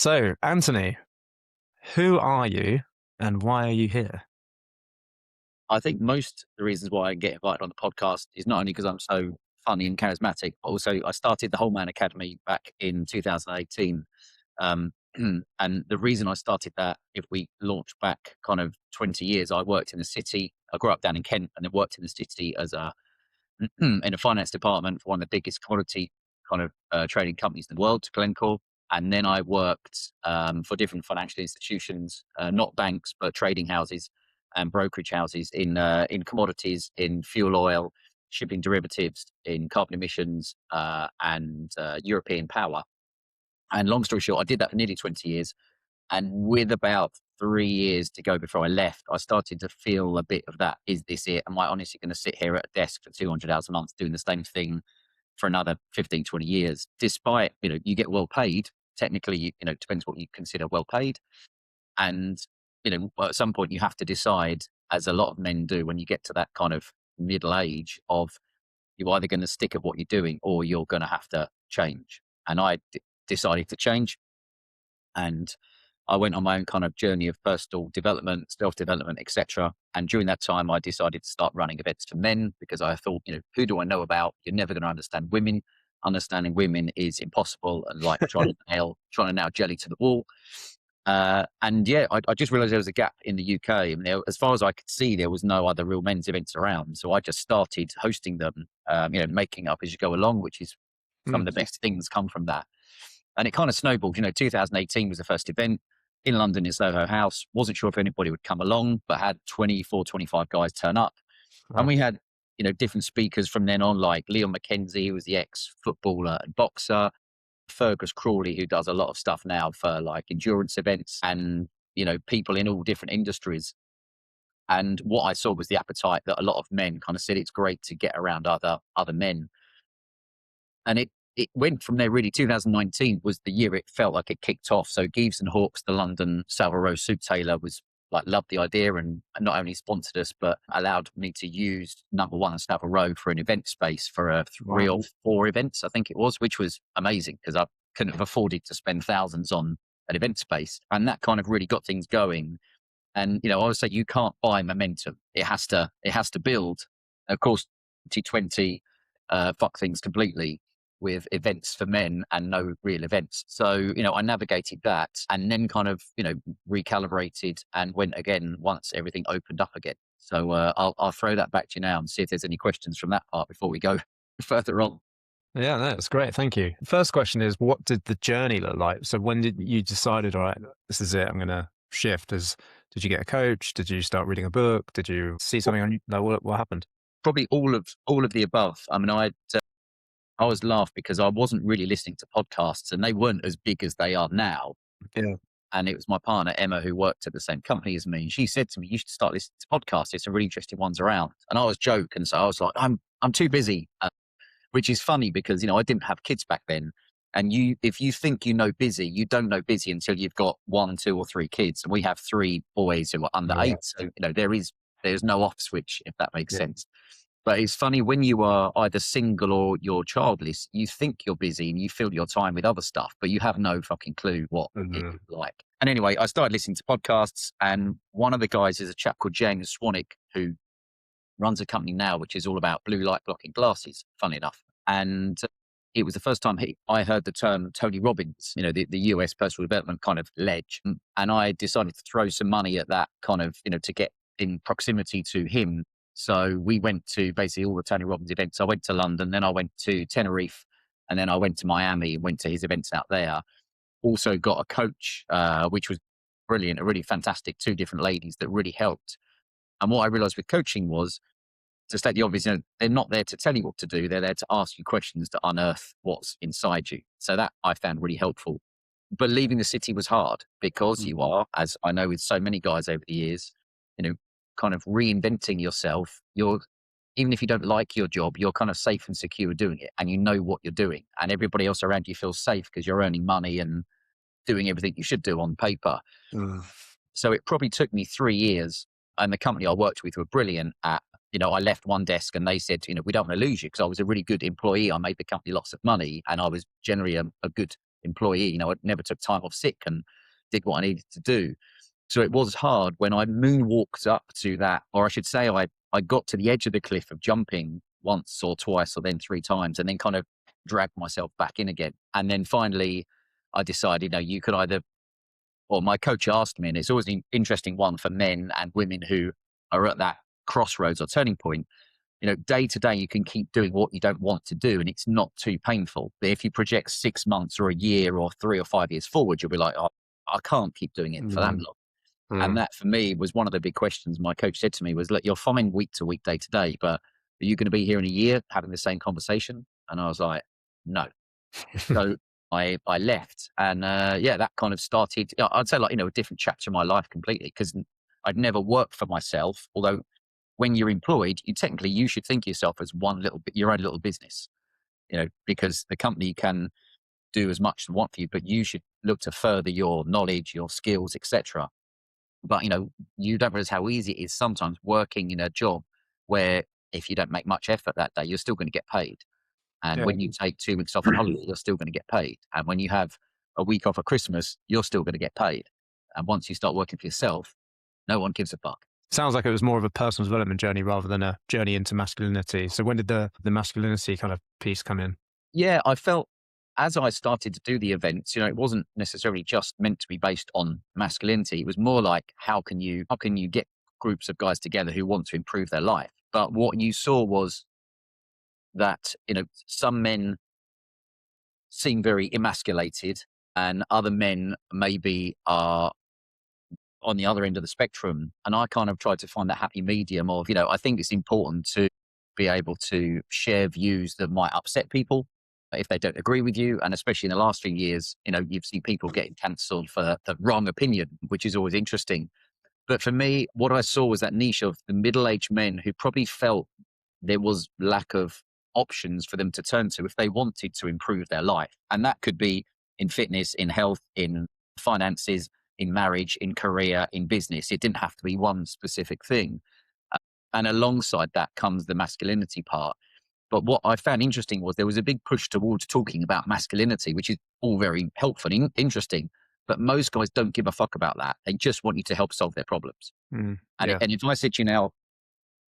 So, Anthony, who are you and why are you here? I think most of the reasons why I get invited on the podcast is not only because I'm so funny and charismatic, but also I started the Whole Man Academy back in 2018. Um, and the reason I started that, if we launch back kind of 20 years, I worked in the city. I grew up down in Kent and then worked in the city as a in a finance department for one of the biggest commodity kind of trading companies in the world, Glencore. And then I worked for different financial institutions, not banks, but trading houses and brokerage houses in commodities, in fuel oil, shipping derivatives, in carbon emissions, and European power. And long story short, I did that for nearly 20 years. And with about 3 years to go before I left, I started to feel a bit of that. Is this it? Am I honestly going to sit here at a desk for 200 hours a month doing the same thing for another 15, 20 years? Despite, you get well paid. Technically, it depends what you consider well paid. And, at some point you have to decide, as a lot of men do, when you get to that kind of middle age of you're either going to stick at what you're doing or you're going to have to change. And I decided to change. And I went on my own kind of journey of personal development, self-development, etc. And during that time, I decided to start running events for men because I thought, who do I know about? You're never going to understand women. Understanding women is impossible, and like trying to nail jelly to the wall. And yeah, I just realized there was a gap in the UK. And as far as I could see, there was no other real men's events around. So I just started hosting them, making up as you go along, which is some of Mm. the best things come from that. And it kind of snowballed. 2018 was the first event in London in Soho House. Wasn't sure if anybody would come along, but had 24, 25 guys turn up. And Wow. we had, different speakers from then on, like Leon McKenzie, who was the ex-footballer and boxer, Fergus Crawley, who does a lot of stuff now for like endurance events, and, people in all different industries. And what I saw was the appetite that a lot of men kind of said it's great to get around other men. And it went from there really. 2019 was the year it felt like it kicked off. So Geeves and Hawkes, the London Savile Row suit tailor, was like, loved the idea and not only sponsored us, but allowed me to use number one Savile Row for an event space for three Wow. or four events, I think it was, which was amazing because I couldn't have afforded to spend thousands on an event space. And that kind of really got things going. And, I always say you can't buy momentum. It has to build. Of course, 2020 fucked things completely with events for men and no real events. So, I navigated that and then kind of, recalibrated and went again once everything opened up again. So I'll throw that back to you now and see if there's any questions from that part before we go further on. Yeah, no, that's great. Thank you. First question is, what did the journey look like? So when did you decided, all right, this is it, I'm going to shift? Did you get a coach? Did you start reading a book? Did you see something on, no, what happened? Probably all of the above. I mean, I always laugh because I wasn't really listening to podcasts and they weren't as big as they are now. Yeah. And it was my partner, Emma, who worked at the same company as me. And she said to me, you should start listening to podcasts. There's some really interesting ones around. And I was joking. So I was like, I'm too busy, which is funny because, I didn't have kids back then. And if you think busy, you don't know busy until you've got 1, 2 or 3 kids. And we have 3 boys who are under Yeah. 8. So, there's no off switch, if that makes Yeah. sense. But it's funny when you are either single or you're childless, you think you're busy and you fill your time with other stuff, but you have no fucking clue what it's Mhm. like. And anyway, I started listening to podcasts, and one of the guys is a chap called James Swanwick, who runs a company now which is all about blue light blocking glasses, funny enough. And it was the first time I heard the term Tony Robbins, the US personal development kind of ledge. And I decided to throw some money at that kind of, to get in proximity to him. So we went to basically all the Tony Robbins events. I went to London, then I went to Tenerife, and then I went to Miami and went to his events out there. Also got a coach, which was brilliant, a really fantastic 2 different ladies that really helped. And what I realized with coaching was, to state the obvious, they're not there to tell you what to do. They're there to ask you questions to unearth what's inside you. So that I found really helpful. But leaving the city was hard because you are, as I know with so many guys over the years, kind of reinventing yourself. Even if you don't like your job, you're kind of safe and secure doing it and you know what you're doing. And everybody else around you feels safe because you're earning money and doing everything you should do on paper. Mm. So it probably took me 3 years, and the company I worked with were brilliant at, I left one desk and they said, we don't want to lose you, because I was a really good employee. I made the company lots of money and I was generally a good employee. You know, I never took time off sick and did what I needed to do. So it was hard when I moonwalked up to that, or I should say, I got to the edge of the cliff of jumping once or twice or then 3 times, and then kind of dragged myself back in again. And then finally, I decided, no, you could either, or my coach asked me, and it's always an interesting one for men and women who are at that crossroads or turning point. You know, day to day, you can keep doing what you don't want to do, and it's not too painful. But if you project 6 months or a year or 3 or 5 years forward, you'll be like, oh, I can't keep doing it for that Mm, long. And mm. that for me was one of the big questions my coach said to me was, look, you're fine week to week, day to day, but are you going to be here in a year having the same conversation? And I was like, no. So I left, and yeah, that kind of started. I'd say, like, you know, a different chapter of my life completely, because I'd never worked for myself. Although when you're employed, you should think of yourself as one little bit, your own little business. You know, because the company can do as much as they want for you, but you should look to further your knowledge, your skills, etc. But, you know, you don't realize how easy it is sometimes working in a job where if you don't make much effort that day, you're still going to get paid. And Yeah. when you take 2 weeks off on holiday, you're still going to get paid. And when you have a week off at Christmas, you're still going to get paid. And once you start working for yourself, no one gives a fuck. Sounds like it was more of a personal development journey rather than a journey into masculinity. So when did the masculinity kind of piece come in? Yeah, I felt as I started to do the events, you know, it wasn't necessarily just meant to be based on masculinity. It was more like, how can you get groups of guys together who want to improve their life? But what you saw was that, you know, some men seem very emasculated and other men maybe are on the other end of the spectrum. And I kind of tried to find that happy medium of, you know, I think it's important to be able to share views that might upset people if they don't agree with you. And especially in the last few years, you know, you've seen people getting cancelled for the wrong opinion, which is always interesting. But for me, what I saw was that niche of the middle-aged men who probably felt there was lack of options for them to turn to if they wanted to improve their life. And that could be in fitness, in health, in finances, in marriage, in career, in business. It didn't have to be one specific thing. Uh, And alongside that comes the masculinity part. But what I found interesting was there was a big push towards talking about masculinity, which is all very helpful and interesting. But most guys don't give a fuck about that. They just want you to help solve their problems. Mm, And, yeah. and if I said to you now,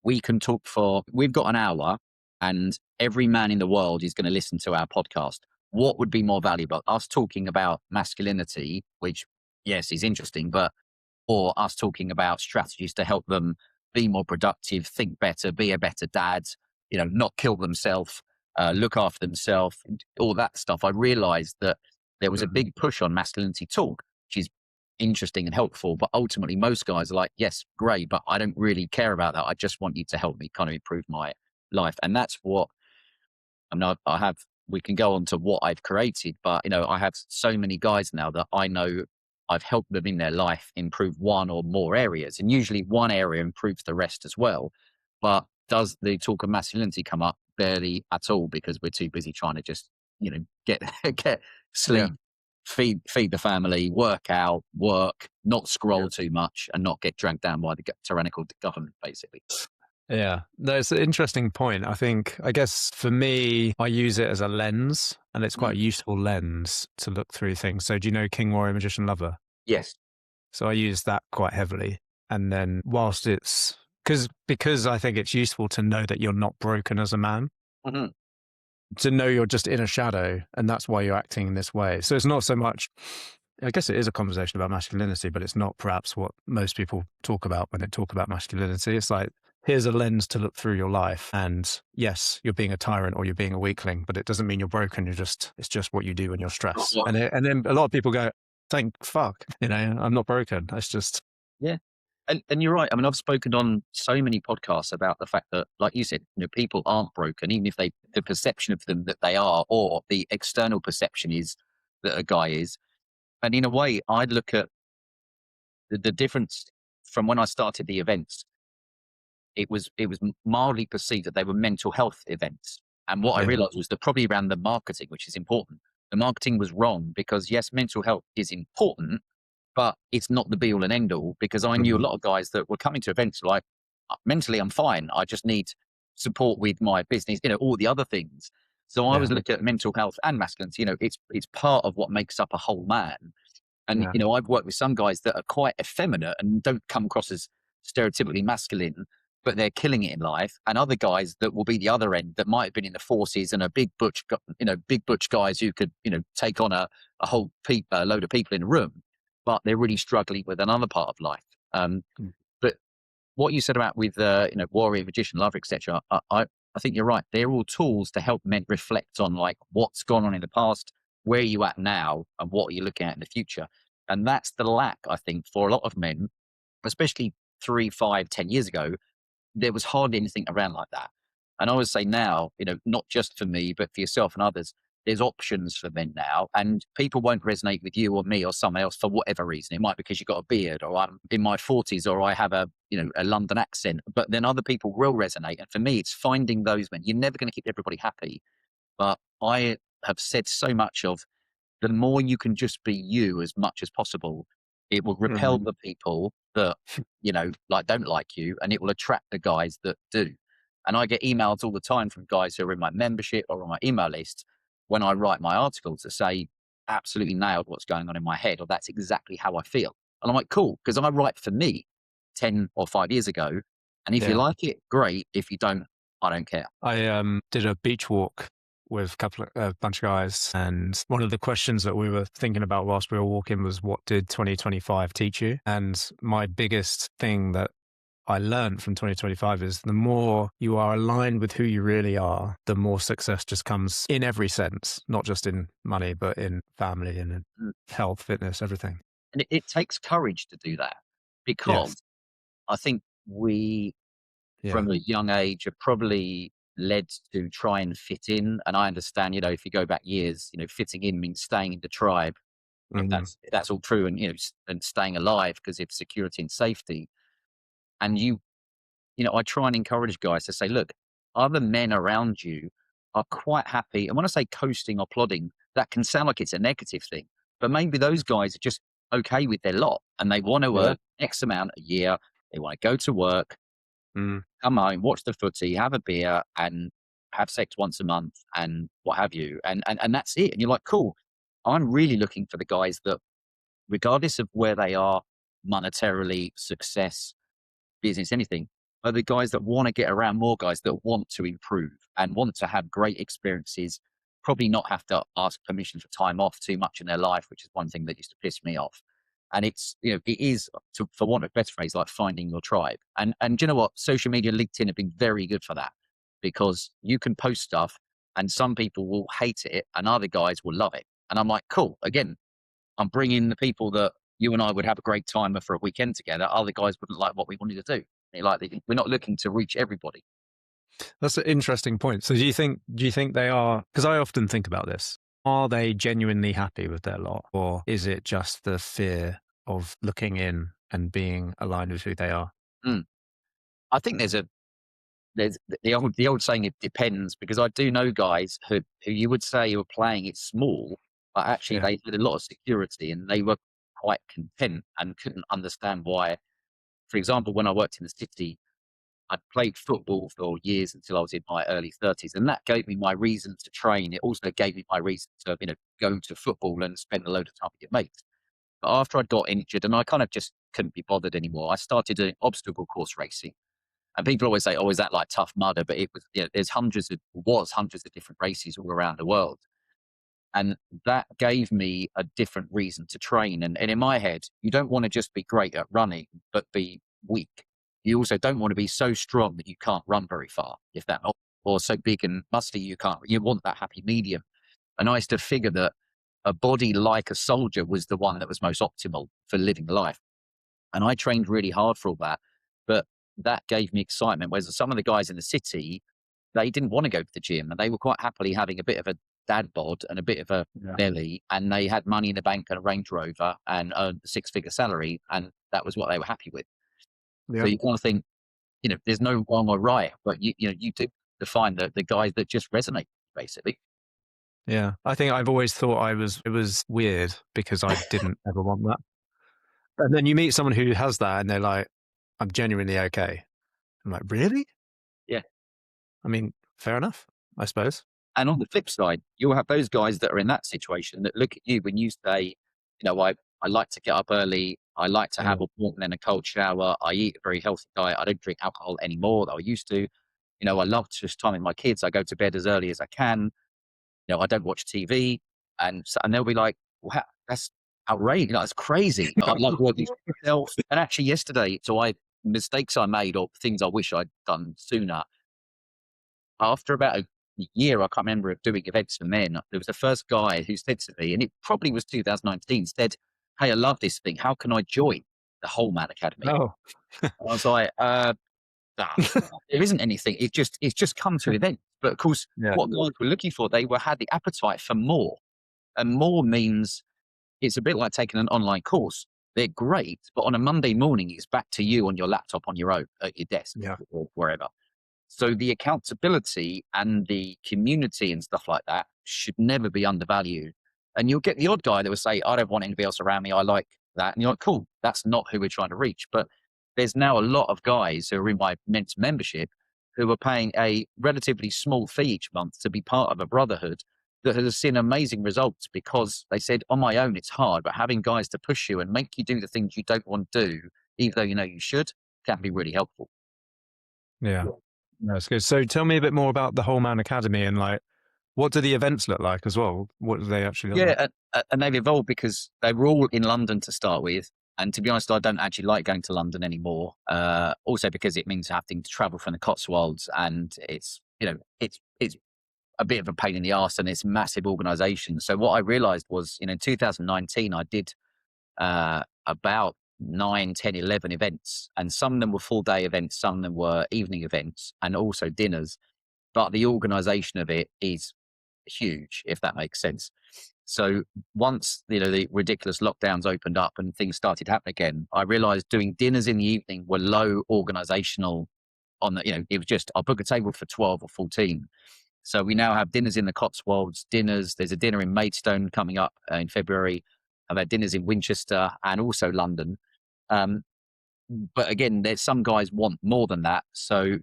we've got an hour and every man in the world is going to listen to our podcast. What would be more valuable? Us talking about masculinity, which, yes, is interesting, but, or us talking about strategies to help them be more productive, think better, be a better dad, you know, not kill themselves, look after themselves, all that stuff. I realized that there was a big push on masculinity talk, which is interesting and helpful. But ultimately, most guys are like, yes, great, but I don't really care about that. I just want you to help me kind of improve my life. And that's what I mean, I have, we can go on to what I've created, but, you know, I have so many guys now that I know I've helped them in their life improve one or more areas. And usually one area improves the rest as well. But does the talk of masculinity come up? Barely at all, because we're too busy trying to just, you know, get, get Yeah. sleep, feed the family, work out, work, not scroll Yeah. too much and not get dragged down by the tyrannical government, basically. Yeah. No, it's an interesting point. I guess for me, I use it as a lens and it's quite Mm. a useful lens to look through things. So do you know King, Warrior, Magician, Lover? Yes. So I use that quite heavily. And then whilst it's because I think it's useful to know that you're not broken as a man, Mhm. to know you're just in a shadow and that's why you're acting in this way. So it's not so much, I guess it is a conversation about masculinity, but it's not perhaps what most people talk about when they talk about masculinity. It's like, here's a lens to look through your life. And yes, you're being a tyrant or you're being a weakling, but it doesn't mean you're broken. It's just what you do when you're stressed. And then a lot of people go, thank fuck, you know, I'm not broken. It's just, Yeah. And you're right. I mean, I've spoken on so many podcasts about the fact that, like you said, you know, people aren't broken, even if the perception of them that they are, or the external perception is that a guy is. And in a way, I look at the difference from when I started the events. It was mildly perceived that they were mental health events. And what I yeah. realized was that probably around the marketing, which is important, the marketing was wrong, because yes, mental health is important, but it's not the be all and end all, because I knew a Mhm. lot of guys that were coming to events like, mentally, I'm fine. I just need support with my business, you know, all the other things. So I was Yeah. looking at mental health and masculinity. It's part of what makes up a whole man. And Yeah. I've worked with some guys that are quite effeminate and don't come across as stereotypically masculine, but they're killing it in life. And other guys that will be the other end that might have been in the forces and are big butch, big butch guys who could, take on a whole load of people in a room, but they're really struggling with another part of life. Mm. But what you said about with warrior, magician, lover, etc. I think you're right. They're all tools to help men reflect on like what's gone on in the past, where are you at now, and what are you looking at in the future. And that's the lack, I think, for a lot of men, especially 3, 5, 10 years ago. There was hardly anything around like that. And I would say now, not just for me, but for yourself and others, there's options for men now, and people won't resonate with you or me or someone else for whatever reason. It might be because you've got a beard, or I'm in my 40s, or I have a London accent. But then other people will resonate. And for me, it's finding those men. You're never going to keep everybody happy, but I have said so much of the more you can just be you as much as possible, it will repel Mhm. the people that, like don't like you, and it will attract the guys that do. And I get emails all the time from guys who are in my membership or on my email list when I write my articles that say, absolutely nailed what's going on in my head, or that's exactly how I feel. And I'm like, cool, because I write for me 10 or 5 years ago. And if you Yeah. like it, great. If you don't, I don't care. I did a beach walk with a bunch of guys, and one of the questions that we were thinking about whilst we were walking was, what did 2025 teach you? And my biggest thing that I learned from 2025 is the more you are aligned with who you really are, the more success just comes in every sense, not just in money, but in family and in Mm. health, fitness, everything. And it takes courage to do that, Yes. because I think we, Yeah. from a young age, are probably led to try and fit in. And I understand, if you go back years, fitting in means staying in the tribe. If Mhm. that's all true, and and staying alive because of security and safety. And I try and encourage guys to say, look, other men around you are quite happy. And when I say coasting or plodding, that can sound like it's a negative thing, but maybe those guys are just okay with their lot and they want to Yeah. earn X amount a year. They want to go to work, Mm. come home, watch the footy, have a beer, and have sex once a month, and what have you. And that's it. And you're like, cool. I'm really looking for the guys that, regardless of where they are monetarily, success, business, anything, are the guys that want to get around more guys that want to improve and want to have great experiences, probably not have to ask permission for time off too much in their life, which is one thing that used to piss me off. And it is, for want of a better phrase, like finding your tribe. And do you know what? Social media, LinkedIn have been very good for that, because you can post stuff and some people will hate it and other guys will love it. And I'm like, cool. Again, I'm bringing the people that you and I would have a great time for a weekend together. Other guys wouldn't like what we wanted to do. We're not looking to reach everybody. That's an interesting point. So do you think they are, because I often think about this, are they genuinely happy with their lot, or is it just the fear of looking in and being aligned with who they are? Mm. I think there's the old saying, it depends, because I do know guys who you would say were playing it small, but actually Yeah. they had a lot of security and they were quite content and couldn't understand why. For example, when I worked in the city, I'd played football for years until I was in my early 30s, and that gave me my reasons to train. It also gave me my reasons to, go to football and spend a load of time with your mates. But after I got injured and I kind of just couldn't be bothered anymore, I started doing obstacle course racing. And people always say, "Oh, is that like Tough Mudder?" But it was, there's hundreds of different races all around the world. And that gave me a different reason to train. And in my head, you don't want to just be great at running, but be weak. You also don't want to be so strong that you can't run very far, if that, or so big and musty you can't. You want that happy medium. And I used to figure that a body like a soldier was the one that was most optimal for living life. And I trained really hard for all that. But that gave me excitement. Whereas some of the guys in the city, they didn't want to go to the gym and they were quite happily having a bit of a dad bod and a bit of a Yeah. belly. And they had money in the bank and a Range Rover and earned a six-figure salary. And that was what they were happy with. So Yeah. you kind of think, there's no wrong or right, but you do define the guys that just resonate, basically. Yeah. I think I've always thought it was weird because I didn't ever want that. And then you meet someone who has that and they're like, I'm genuinely okay. I'm like, really? Yeah. I mean, fair enough, I suppose. And on the flip side, you'll have those guys that are in that situation that look at you when you say, I like to get up early. I like to Yeah. have a warm and a cold shower. I eat a very healthy diet. I don't drink alcohol anymore that I used to. I love just time with my kids. I go to bed as early as I can. I don't watch TV. And they'll be like, wow, that's outrageous. It's crazy. I like what you yourself. And actually yesterday, mistakes I made or things I wish I'd done sooner. After about a year, I can't remember, of doing events for men, there was the first guy who said to me, and it probably was 2019, said, "Hey, I love this thing. How can I join the Whole Man Academy?" Oh, And I was like, nah, there isn't anything. It's just come to events. But of course, yeah. what guys were looking for, they had the appetite for more. And more means it's a bit like taking an online course. They're great, but on a Monday morning, it's back to you on your laptop on your own at your desk Yeah. or wherever. So the accountability and the community and stuff like that should never be undervalued. And you'll get the odd guy that will say, I don't want anybody else around me. I like that. And you're like, cool, that's not who we're trying to reach. But there's now a lot of guys who are in my men's membership who are paying a relatively small fee each month to be part of a brotherhood that has seen amazing results because they said, on my own, it's hard, but having guys to push you and make you do the things you don't want to do, even though you know you should, can be really helpful. Yeah. No, that's good. So tell me a bit more about the Whole Man Academy and like, what do the events look like as well? What do they actually look like? Yeah, and they've evolved because they were all in London to start with. And to be honest, I don't actually like going to London anymore. Also because it means having to travel from the Cotswolds, and it's a bit of a pain in the arse, and it's a massive organisation. So what I realised was, in 2019, I did about 9, 10, 11 events, and some of them were full day events, some of them were evening events, and also dinners. But the organisation of it is huge, if that makes sense. So once the ridiculous lockdowns opened up and things started happening again, I realized doing dinners in the evening were low organizational. It was just, I'll book a table for 12 or 14. So we now have dinners in the Cotswolds, dinners. There's a dinner in Maidstone coming up in February. I've had dinners in Winchester and also London. Um, but again, there's some guys want more than that. So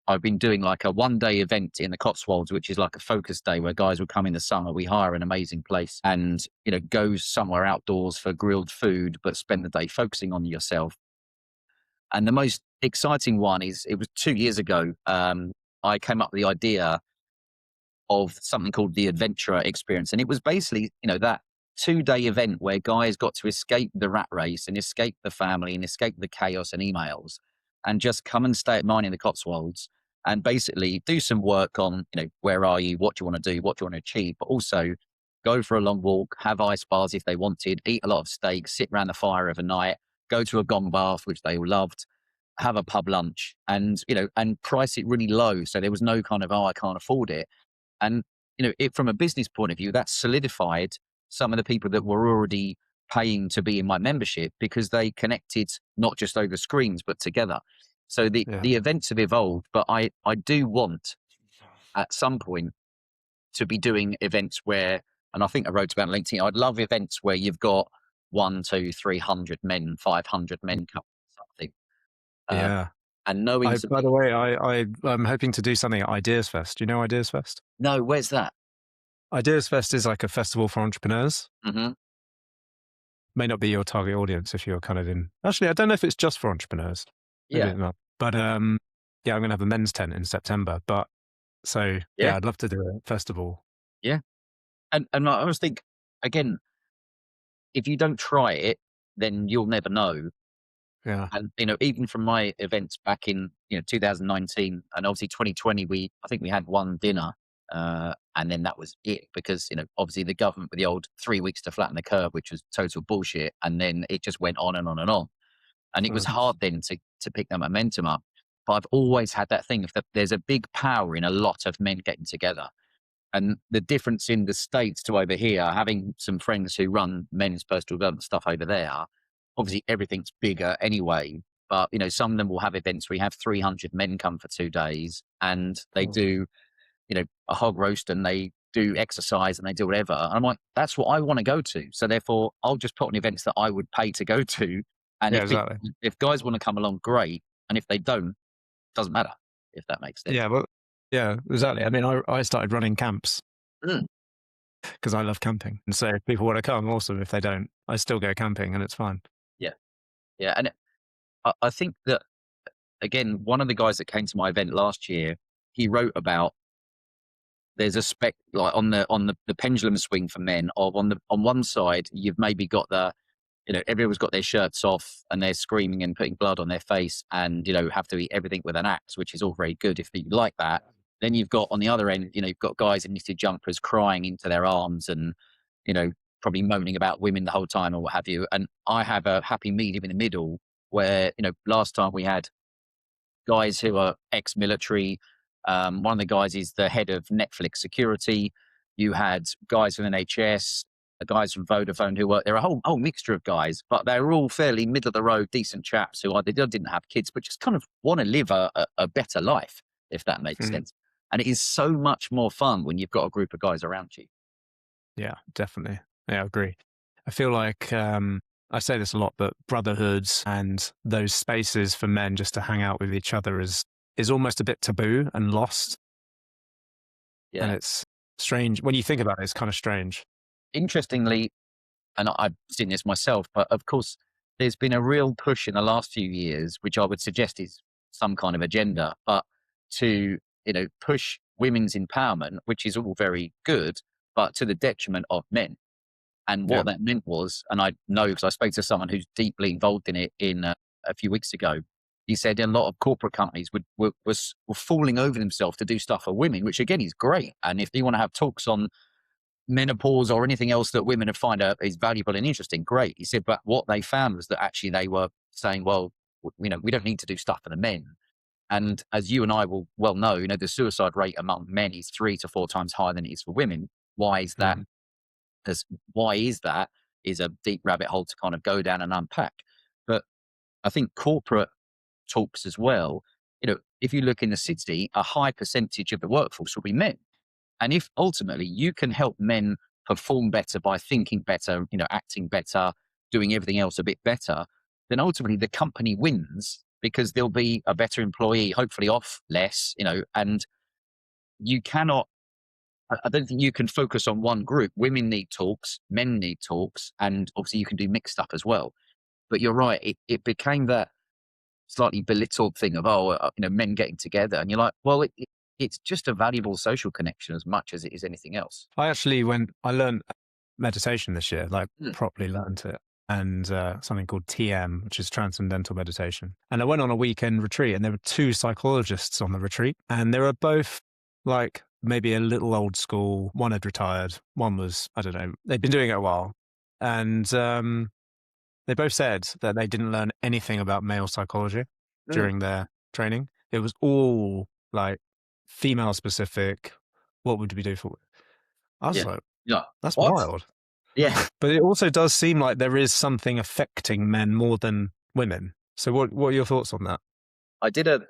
I've been doing like a 1-day event in the Cotswolds, which is like a focus day where guys will come in the summer. We hire an amazing place and, go somewhere outdoors for grilled food, but spend the day focusing on yourself. And the most exciting one is, it was 2 years ago. I came up with the idea of something called the Adventurer Experience. And it was basically, that 2-day event where guys got to escape the rat race and escape the family and escape the chaos and emails and just come and stay at mine in the Cotswolds and basically do some work on, where are you, what do you want to do, what do you want to achieve, but also go for a long walk, have ice bars if they wanted, eat a lot of steak, sit around the fire overnight, go to a gong bath, which they all loved, have a pub lunch and, and price it really low. So there was no kind of, oh, I can't afford it. And, from a business point of view, that solidified some of the people that were already paying to be in my membership because they connected not just over screens, but together. So Yeah. the events have evolved, but I do want at some point to be doing events where, and I think I wrote about LinkedIn, I'd love events where you've got 1, 2, 300 men, 500 men come something. Uh, Yeah. and knowing some By the people. way, I'm hoping to do something at Ideas Fest. Do you know Ideas Fest? No, where's that? Ideas Fest is like a festival for entrepreneurs. Hmm. May not be your target audience if you're kind of in. Actually, I don't know if it's just for entrepreneurs. Maybe Yeah. not. But yeah, I'm going to have a men's tent in September. But so Yeah. yeah, I'd love to do a festival. Yeah. And I always think, again, if you don't try it, then you'll never know. Yeah. And, even from my events back in, 2019 and obviously 2020, I think we had one dinner. And then that was it because, obviously the government with the old 3 weeks to flatten the curve, which was total bullshit. And then it just went on and on and on. And it was Mm. hard then to pick that momentum up. But I've always had that thing of that there's a big power in a lot of men getting together. And the difference in the States to over here, having some friends who run men's personal development stuff over there, obviously everything's bigger anyway. But, some of them will have events where you have 300 men come for 2 days and they Mm. do, a hog roast and they do exercise and they do whatever. And I'm like, that's what I want to go to. So therefore, I'll just put on events that I would pay to go to. And Yeah, exactly. if guys want to come along, great. And if they don't, doesn't matter, if that makes sense. Yeah, well, Yeah, exactly. I mean, I started running camps Mm. because I love camping. And so if people want to come, awesome. If they don't, I still go camping and it's fine. Yeah, yeah, and I think that again, one of the guys that came to my event last year, he wrote about there's a spec like on the pendulum swing for men of on one side you've maybe got the everyone's got their shirts off and they're screaming and putting blood on their face and have to eat everything with an axe, which is all very good if you like that. Then you've got on the other end, you've got guys in knitted jumpers crying into their arms and you know probably moaning about women the whole time or what have you. And I have a happy medium in the middle where last time we had guys who are ex-military. One of the guys is the head of Netflix security. You had guys from NHS, guys from Vodafone who were, they're a whole mixture of guys, but they're all fairly middle of the road, decent chaps who either didn't have kids, but just kind of want to live a better life, if that makes Mm. sense. And it is so much more fun when you've got a group of guys around you. Yeah, definitely. Yeah, I agree. I feel like I say this a lot, but brotherhoods and those spaces for men just to hang out with each other is almost a bit taboo and lost. And Yeah. it's strange when you think about it. It's kind of strange. Interestingly, and I've seen this myself, but of course, there's been a real push in the last few years, which I would suggest is some kind of agenda, but to push women's empowerment, which is all very good, but to the detriment of men. And Yeah. what that meant was, and I know because I spoke to someone who's deeply involved in it in a few weeks ago. He said a lot of corporate companies were falling over themselves to do stuff for women, which again is great. And if you want to have talks on menopause or anything else that women would find is valuable and interesting, great. He said, but what they found was that actually they were saying, well, we don't need to do stuff for the men. And as you and I will well know, the suicide rate among men is 3 to 4 times higher than it is for women. Why is that? Mm. As why is that is a deep rabbit hole to kind of go down and unpack. But I think corporate talks as well, if you look in the city, a high percentage of the workforce will be men. And if ultimately you can help men perform better by thinking better, acting better, doing everything else a bit better, then ultimately the company wins because there'll be a better employee, hopefully off less, and you cannot, I don't think you can focus on one group. Women need talks, men need talks, and obviously you can do mixed stuff as well. But you're right, it became that slightly belittled thing of, men getting together. And you're like, well, it's just a valuable social connection as much as it is anything else. I learned meditation this year, like Mm. properly learned it, and something called TM, which is transcendental meditation. And I went on a weekend retreat, and there were two psychologists on the retreat, and they were both like maybe a little old school. One had retired, one was, I don't know, they'd been doing it a while. And they both said that they didn't learn anything about male psychology Mm. during their training. It was all like female specific. What would we do for? I was Yeah. like, Yeah. that's What? wild. Yeah. But it also does seem like there is something affecting men more than women. So what are your thoughts on that? I did a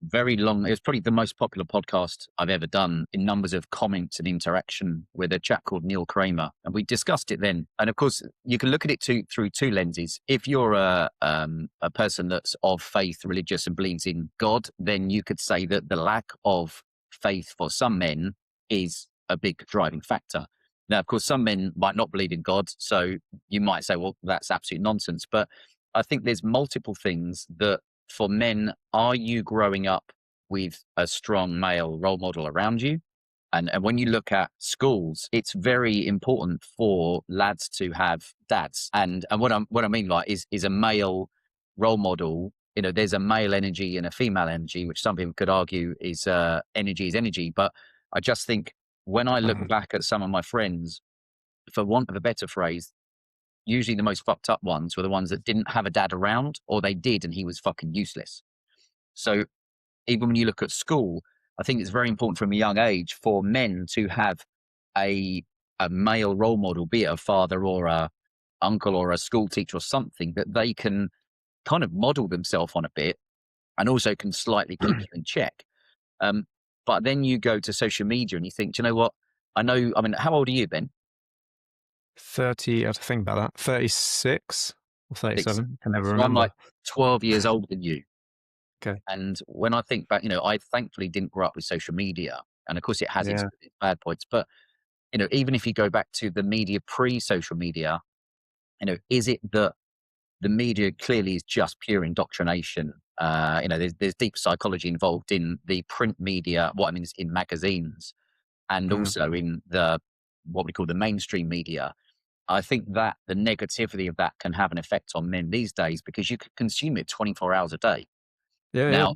very long, it was probably the most popular podcast I've ever done in numbers of comments and interaction with a chap called Neil Kramer. And we discussed it then. And of course, you can look at it through two lenses. If you're a person that's of faith, religious, and believes in God, then you could say that the lack of faith for some men is a big driving factor. Now, of course, some men might not believe in God. So you might say, well, that's absolute nonsense. But I think there's multiple things that for men, are you growing up with a strong male role model around you? And when you look at schools, it's very important for lads to have dads. And what I mean like is a male role model. There's a male energy and a female energy, which some people could argue is energy is energy. But I just think when I look Mhm. back at some of my friends, for want of a better phrase, usually the most fucked up ones were the ones that didn't have a dad around, or they did and he was fucking useless. So even when you look at school, I think it's very important from a young age for men to have a a male role model, be it a father or a uncle or a school teacher or something that they can kind of model themselves on a bit and also can slightly keep you in check. Um, but then you go to social media and you think, do you know what? I mean, how old are you, Ben? 30, I have to think about that. 36 or Six. 37. I can never So I'm remember. like 12 years older than you. Okay. And when I think back, I thankfully didn't grow up with social media. And of course, it has its Yeah. its bad points. But, even if you go back to the media pre social media, is it that the media clearly is just pure indoctrination? There's deep psychology involved in the print media, what I mean is in magazines, and Mm. also in the what we call the mainstream media. I think that the negativity of that can have an effect on men these days because you can consume it 24 hours a day. Yeah, yeah. Now,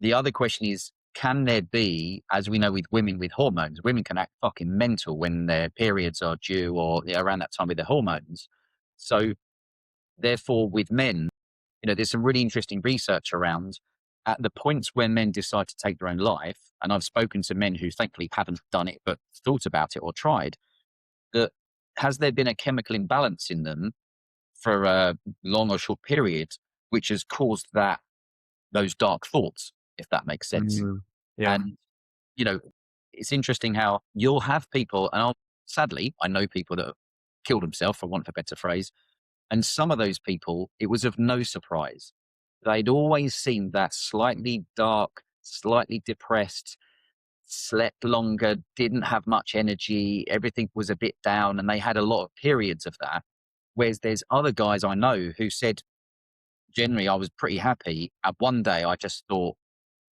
the other question is, can there be, as we know with women with hormones, women can act fucking mental when their periods are due or around that time with their hormones. So, therefore, with men, there's some really interesting research around at the points where men decide to take their own life. And I've spoken to men who thankfully haven't done it, but thought about it or tried that. Has there been a chemical imbalance in them for a long or short period, which has caused those dark thoughts, if that makes sense? Mm. Yeah. And, you know, it's interesting how you'll have people, and sadly, I know people that have killed themselves, for want of a better phrase. And some of those people, it was of no surprise. They'd always seemed that slightly dark, slightly depressed, slept longer, didn't have much energy, everything was a bit down, and they had a lot of periods of that. Whereas there's other guys I know who said, generally, I was pretty happy. And one day I just thought,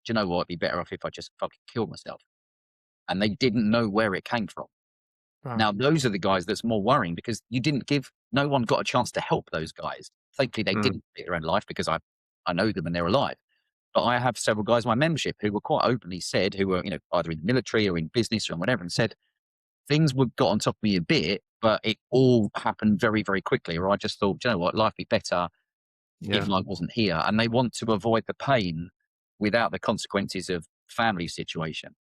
do you know what? It'd be better off if I just fucking killed myself. And they didn't know where it came from. Wow. Now, those are the guys that's more worrying because no one got a chance to help those guys. Thankfully, they Mm. didn't take their own life because I know them and they're alive. But I have several guys in my membership who were quite openly said, who were, either in the military or in business or whatever, and said, things would got on top of me a bit, but it all happened very, very quickly. Or I just thought, do you know what, life would be better if Yeah. I wasn't here. And they want to avoid the pain without the consequences of family situation.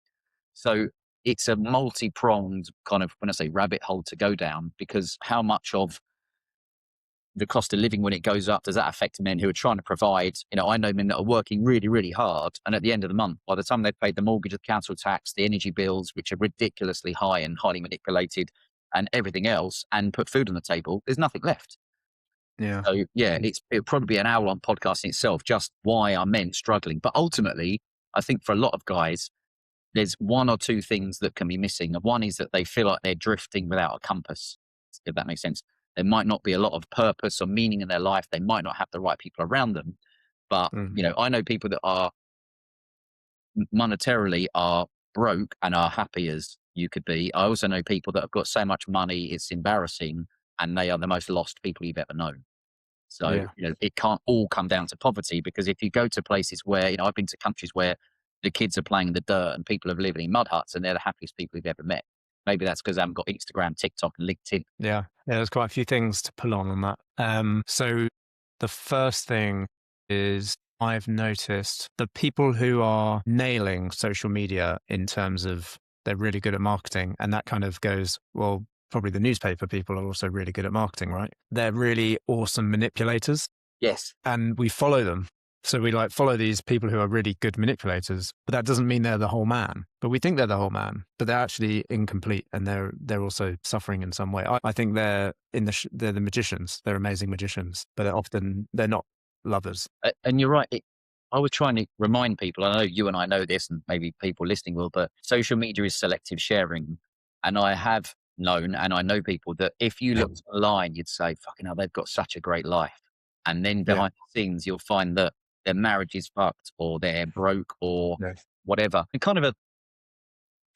So it's a multi-pronged kind of, when I say rabbit hole to go down, because how much of the cost of living when it goes up, does that affect men who are trying to provide? I know men that are working really, really hard. And at the end of the month, by the time they've paid the mortgage, the council tax, the energy bills, which are ridiculously high and highly manipulated, and everything else, and put food on the table, there's nothing left. Yeah. So yeah, it'll probably be an hour-long podcast in itself, just why are men struggling? But ultimately, I think for a lot of guys, there's one or two things that can be missing. And one is that they feel like they're drifting without a compass, if that makes sense. There might not be a lot of purpose or meaning in their life. They might not have the right people around them. But, Mm. I know people that are monetarily are broke and are happy as you could be. I also know people that have got so much money, it's embarrassing, and they are the most lost people you've ever known. So, Yeah. it can't all come down to poverty because if you go to places where, I've been to countries where the kids are playing in the dirt and people are living in mud huts and they're the happiest people you've ever met. Maybe that's because I haven't got Instagram, TikTok, and LinkedIn. Yeah. Yeah. There's quite a few things to pull on that. So the first thing is I've noticed the people who are nailing social media in terms of they're really good at marketing, and that kind of goes, well, probably the newspaper people are also really good at marketing, right? They're really awesome manipulators Yes. and we follow them. So we follow these people who are really good manipulators, but that doesn't mean they're the whole man. But we think they're the whole man, but they're actually incomplete and they're also suffering in some way. I think they're the magicians. They're amazing magicians, but they're not lovers. And you're right. I was trying to remind people, I know you and I know this, and maybe people listening will, but social media is selective sharing. And I have known, and I know people that if you Yeah. looked online, you'd say, fucking hell, they've got such a great life. And then Yeah. behind the scenes, you'll find that their marriage is fucked or they're broke or Yeah. whatever. And kind of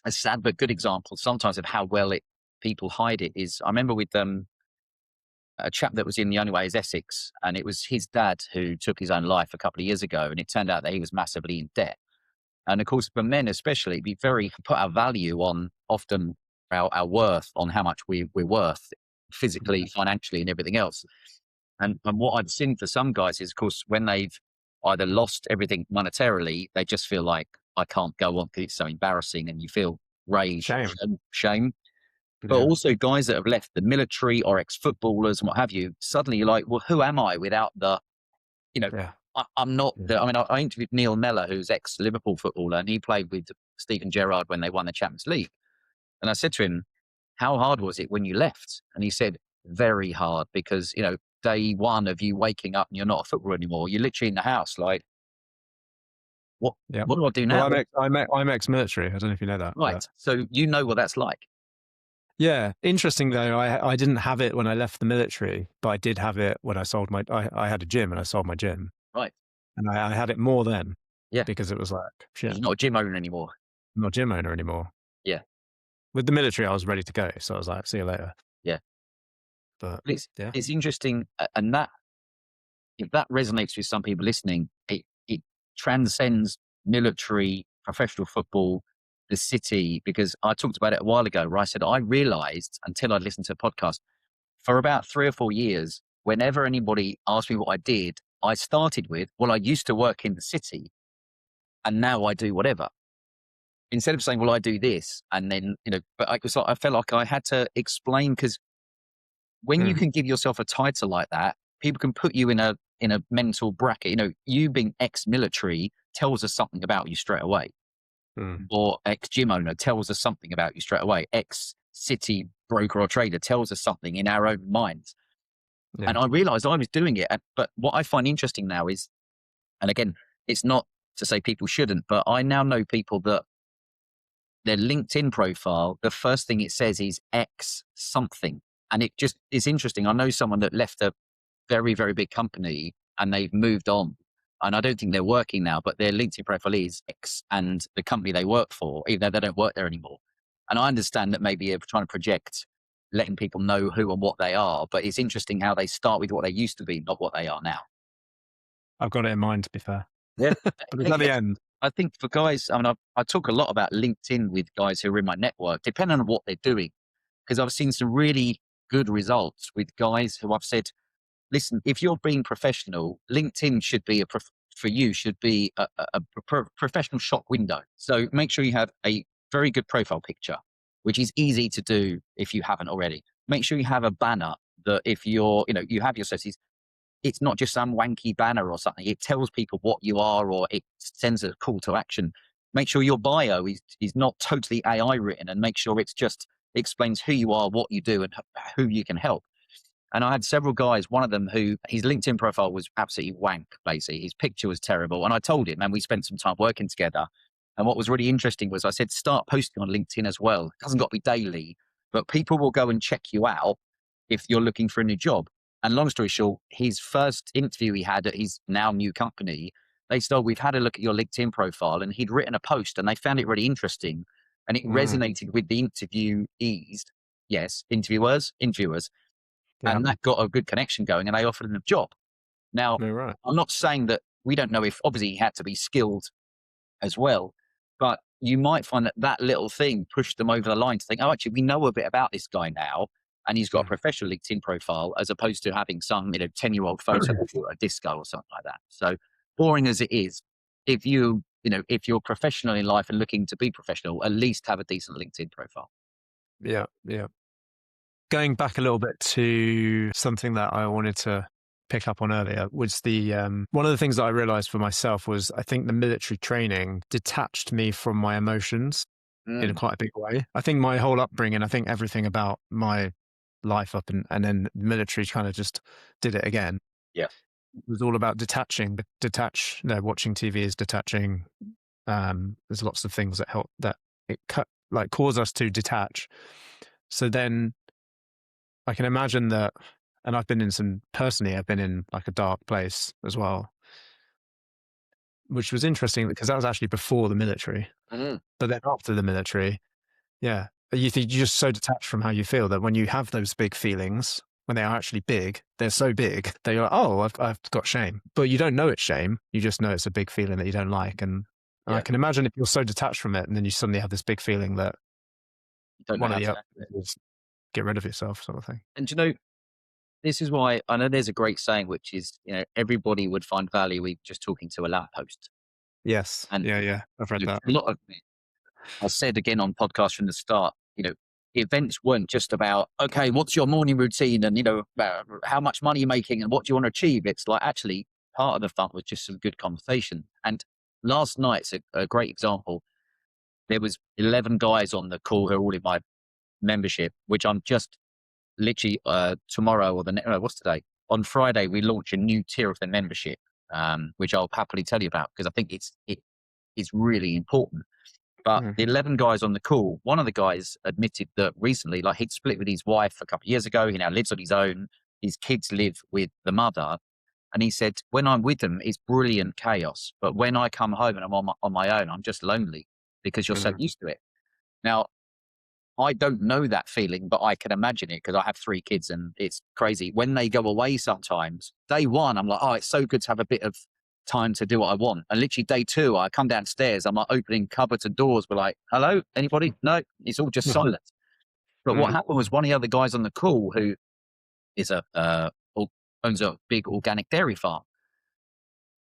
a sad but good example sometimes of how well people hide it is I remember with a chap that was in The Only Way is Essex, and it was his dad who took his own life a couple of years ago, and it turned out that he was massively in debt. And of course, for men especially, we put our value on often our worth on how much we're worth physically, financially, and everything else. And what I've seen for some guys is, of course, when they've either lost everything monetarily, they just feel like I can't go on because it's so embarrassing, and you feel rage, Shame. and shame. But Yeah. also guys that have left the military or ex-footballers and what have you, suddenly you're like, well, who am I without you know, Yeah. I'm not Yeah. I interviewed Neil Mellor, who's ex-Liverpool footballer, and he played with Steven Gerrard when they won the Champions League. And I said to him, how hard was it when you left? And he said, very hard because, day one of you waking up and you're not a footballer anymore. You're literally in the house, like, Yeah. what do I do Well, now? I'm ex-military. I don't know if you know that, Right. but So you know what that's like. yeah. Interesting though, I didn't have it when I left the military, but I did have it when I had a gym and I sold my gym, Right. and I had it more then Yeah. because it was like, shit, You're not a gym owner anymore. I'm not a gym owner anymore. Yeah. With the military, I was ready to go, so I was like, see you later. Yeah. But But yeah, it's interesting, and that if that resonates with some people listening, it transcends military, professional football, the city. Because I talked about it a while ago, where I said I realized until I listened to a podcast for about 3 or 4 years, whenever anybody asked me what I did, I started with, "Well, I used to work in the city, and now I do whatever." Instead of saying, "Well, I do this," and then but I felt like I had to explain because when you mm, can give yourself a title like that, people can put you in a mental bracket. You being ex-military tells us something about you straight away, mm, or ex-gym owner tells us something about you straight away. Ex-city broker or trader tells us something in our own minds. yeah, And I realized I was doing it. But what I find interesting now is, and again, it's not to say people shouldn't, but I now know people that their LinkedIn profile, the first thing it says is X something. And it just is interesting. I know someone that left a very, very big company and they've moved on. And I don't think they're working now, but their LinkedIn profile is X and the company they work for, even though they don't work there anymore. And I understand that maybe they're trying to project letting people know who and what they are, but it's interesting how they start with what they used to be, not what they are now. I've got it in mind to be fair, Yeah. but it's at the end. I think for guys, I mean, I talk a lot about LinkedIn with guys who are in my network, depending on what they're doing, because I've seen some really good results with guys who I've said, listen, if you're being professional, LinkedIn should be for you should be a professional shop window. So make sure you have a very good profile picture, which is easy to do if you haven't already. Make sure you have a banner that if you have your services, it's not just some wanky banner or something. It tells people what you are, or it sends a call to action. Make sure your bio is not totally AI written, and make sure it's just explains who you are, what you do, and who you can help. And I had several guys, one of them who his LinkedIn profile was absolutely wank, basically. His picture was terrible. And I told him, and we spent some time working together. And what was really interesting was I said, start posting on LinkedIn as well. It doesn't got to be daily, but people will go and check you out if you're looking for a new job. And long story short, his first interview he had at his now new company, they said, we've had a look at your LinkedIn profile, and he'd written a post and they found it really interesting. And it Mm, resonated with the interviewees. Yes, interviewers, yeah, and that got a good connection going and they offered him a job. Now, no, right. I'm not saying that we don't know if obviously he had to be skilled as well, but you might find that that little thing pushed them over the line to think, oh, actually, we know a bit about this guy now and he's got a Mm. professional LinkedIn profile as opposed to having some 10-year-old photo or a disco or something like that. So boring as it is, if you're professional in life and looking to be professional, at least have a decent LinkedIn profile. Yeah, yeah. Going back a little bit to something that I wanted to pick up on earlier was the one of the things that I realized for myself was I think the military training detached me from my emotions in Mm, quite a big way. I think my whole upbringing, I think everything about my life and then the military kind of just did it again. yeah, It was all about watching TV is detaching. There's lots of things that help that cause us to detach. So then I can imagine that, and I've been in like a dark place as well, which was interesting because that was actually before the military. mm, But then after the military, yeah, you think you're just so detached from how you feel that when you have those big feelings, when they are actually big, they're so big that you're like, oh, I've got shame. But you don't know it's shame. You just know it's a big feeling that you don't like. And I yeah. can imagine if you're so detached from it and then you suddenly have this big feeling that You don't know one of how the to options handle it. is get rid of yourself, sort of thing. And this is why I know there's a great saying, which is, everybody would find value in just talking to a lamppost. Yes. And Yeah. Yeah. I've read that. a lot of I said again on podcast from the start, events weren't just about, okay, what's your morning routine and, about how much money you're making and what do you want to achieve? It's like actually part of the fun was just some good conversation. And last night's a great example. There was 11 guys on the call who are all in my membership, which I'm just literally tomorrow or what's today? On Friday, we launch a new tier of the membership, which I'll happily tell you about because I think is really important. But Mm. the 11 guys on the call, one of the guys admitted that recently, like he'd split with his wife a couple of years ago. He now lives on his own. His kids live with the mother. And he said, when I'm with them, it's brilliant chaos. But when I come home and I'm on my own, I'm just lonely because you're so Mm. used to it. Now, I don't know that feeling, but I can imagine it because I have 3 kids and it's crazy. When they go away sometimes, day one, I'm like, oh, it's so good to have a bit of time to do what I want. And literally day 2, I come downstairs, I'm like opening cupboards and doors. We're like, hello, anybody? No, it's all just silent. But what Mm. happened was one of the other guys on the call who is owns a big organic dairy farm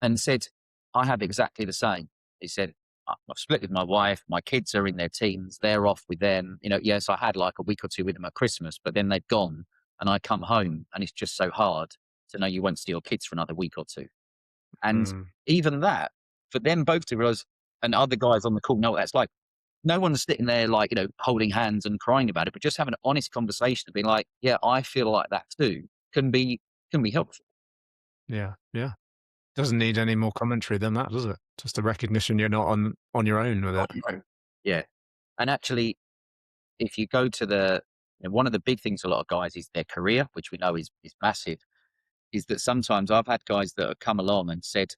and said, I have exactly the same. He said, I've split with my wife. My kids are in their teens. They're off with them. You know, yes, I had like a week or 2 with them at Christmas, but then they've gone and I come home and it's just so hard to know you won't see your kids for another week or 2. And Mm. even that, for them both to realize, and other guys on the call know what that's like. No one's sitting there like, holding hands and crying about it, but just having an honest conversation and being like, yeah, I feel like that too can be, can be helpful. Yeah. Yeah. Doesn't need any more commentary than that, does it? Just a recognition you're not on your own with it. Yeah. And actually, if you go to one of the big things a lot of guys is their career, which we know is massive, is that sometimes I've had guys that have come along and said,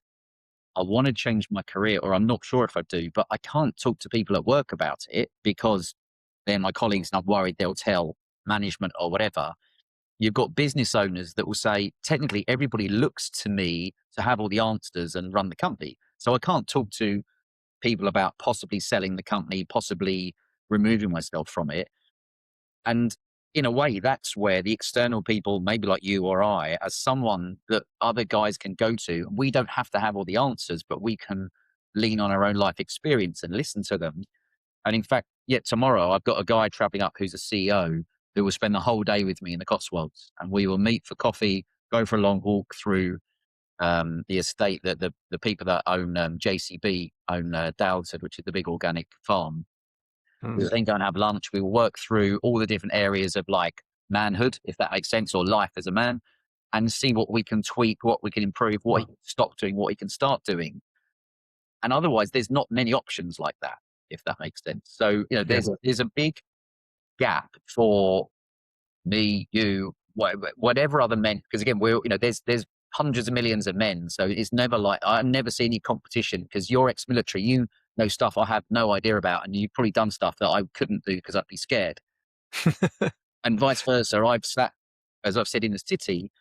I want to change my career, or I'm not sure if I do, but I can't talk to people at work about it because they're my colleagues and I'm worried they'll tell management or whatever. You've got business owners that will say, technically, everybody looks to me to have all the answers and run the company. So I can't talk to people about possibly selling the company, possibly removing myself from it. And in a way, that's where the external people, maybe like you or I, as someone that other guys can go to, we don't have to have all the answers, but we can lean on our own life experience and listen to them. And in fact, yet tomorrow, I've got a guy traveling up who's a CEO who will spend the whole day with me in the Cotswolds, and we will meet for coffee, go for a long walk through the estate that the people that own JCB own Dalesford, which is the big organic farm. Mm. We'll then go and have lunch. We will work through all the different areas of like manhood, if that makes sense, or life as a man, and see what we can tweak, what we can improve, what he can stop doing, what he can start doing. And otherwise, there's not many options like that, if that makes sense. So, Yeah. there's a big gap for me, you, whatever other men, because again, there's hundreds of millions of men. So it's never like, I never see any competition because you're ex-military, you know stuff I have no idea about, and you've probably done stuff that I couldn't do because I'd be scared. And vice versa. I've sat, as I've said, in the city,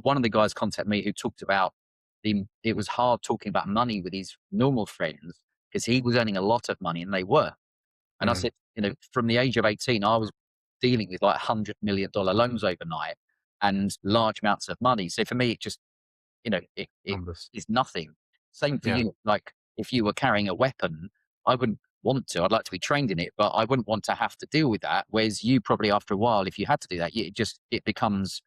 one of the guys contacted me who talked about it was hard talking about money with his normal friends because he was earning a lot of money and they were. And I Mm. said, from the age of 18, I was dealing with like $100 million loans overnight and large amounts of money. So for me, it just, it Numbers. is nothing. Same for Yeah. you. Like if you were carrying a weapon, I wouldn't want to. I'd like to be trained in it, but I wouldn't want to have to deal with that. Whereas you probably after a while, if you had to do that, it becomes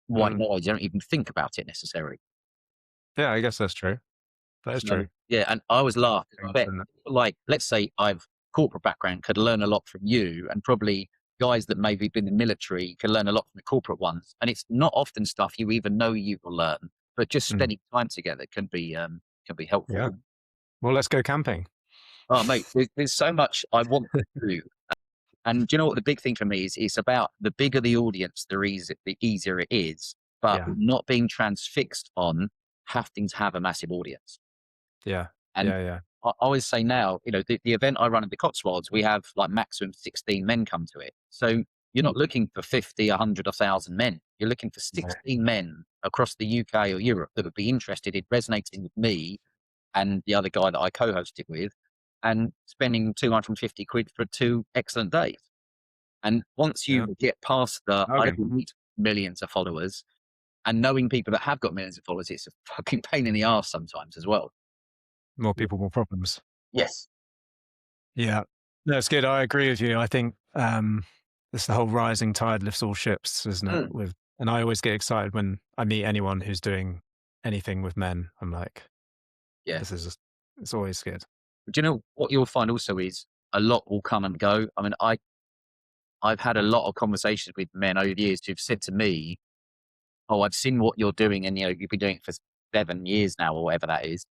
white Mm. noise. You don't even think about it necessarily. Yeah, I guess that's true. That is So true. yeah, and I always laugh. I Things, bet, isn't it? like, let's say I've corporate background could learn a lot from you, and probably guys that maybe been in the military can learn a lot from the corporate ones. And it's not often stuff you even know you will learn, but just Mm. spending time together can be helpful. Yeah. Well, let's go camping. Oh mate, there's so much I want to do. And do you know what the big thing for me is? It's about the bigger the audience, the easier it is, but Yeah. not being transfixed on having to have a massive audience. Yeah. And Yeah. Yeah. I always say now, the event I run at the Cotswolds, we have like maximum 16 men come to it. So you're not looking for 50, 100, 1,000 men. You're looking for Yeah. 16 men across the UK or Europe that would be interested in resonating with me and the other guy that I co-hosted with and spending 250 quid for 2 excellent days. And once Yeah. you get past I Okay. don't need millions of followers and knowing people that have got millions of followers, it's a fucking pain in the arse sometimes as well. More people, more problems. Yes. Yeah. No, it's good. I agree with you. I think it's the whole rising tide lifts all ships, isn't it? Mm. And I always get excited when I meet anyone who's doing anything with men. I'm like, Yeah. it's always good. Do you know what you'll find also is a lot will come and go. I mean, I've had a lot of conversations with men over the years who've said to me, "Oh, I've seen what you're doing, and you've been doing it for 7 years now, or whatever that is."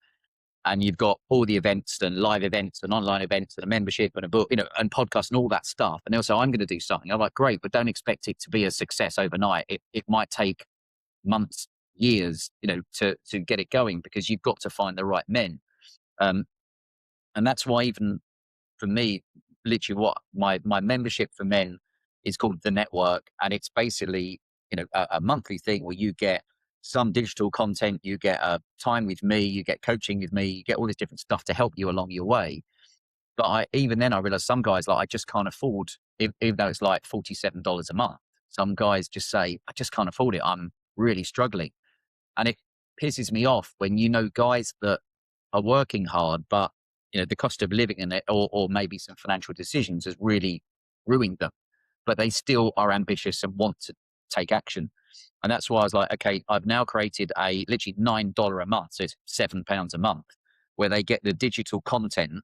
and you've got all the events and live events and online events and a membership and a book, and podcast and all that stuff. And they'll say, I'm going to do something. I'm like, great, but don't expect it to be a success overnight. It might take months, years, to get it going, because you've got to find the right men. Um, and that's why, even for me, literally what my membership for men is called the network. And it's basically, a monthly thing where you get some digital content, you get time with me, you get coaching with me, you get all this different stuff to help you along your way. But even then I realized some guys, like, I just can't afford, even though it's like $47 a month. Some guys just say, I just can't afford it. I'm really struggling. And it pisses me off when, guys that are working hard, but the cost of living in it, or maybe some financial decisions, has really ruined them. But they still are ambitious and want to take action. And that's why I was like, okay, I've now created a literally $9 a month, so it's £7 a month, where they get the digital content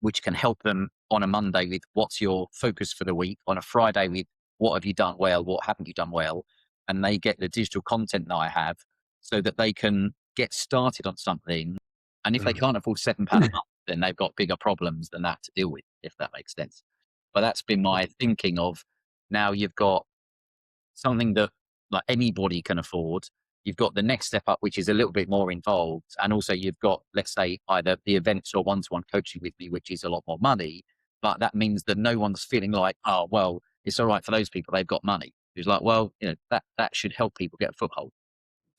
which can help them on a Monday with what's your focus for the week, on a Friday with what have you done well, what haven't you done well, and they get the digital content that I have, so that they can get started on something. And if they Mm. can't afford £7 a month, then they've got bigger problems than that to deal with, if that makes sense. But that's been my thinking of, now you've got something that, like, anybody can afford. You've got the next step up, which is a little bit more involved. And also you've got, let's say, either the events or one-to-one coaching with me, which is a lot more money. But that means that no one's feeling like, oh, well, it's all right for those people, they've got money. It's like, well, that should help people get a foothold.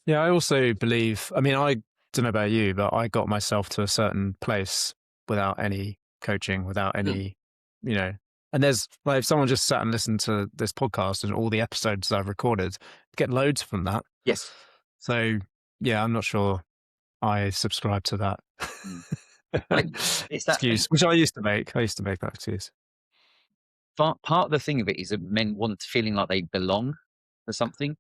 Yeah, I also believe, I mean, I don't know about you, but I got myself to a certain place without any coaching, without Mm. any, you know, and there's like, if someone just sat and listened to this podcast and all the episodes I've recorded, get loads from that. Yes. So yeah, I'm not sure I subscribe to that Mm. Well, it's that thing. excuse, which I used to make. I used to make that excuse. Part of the thing of it is that men want feeling like they belong to something.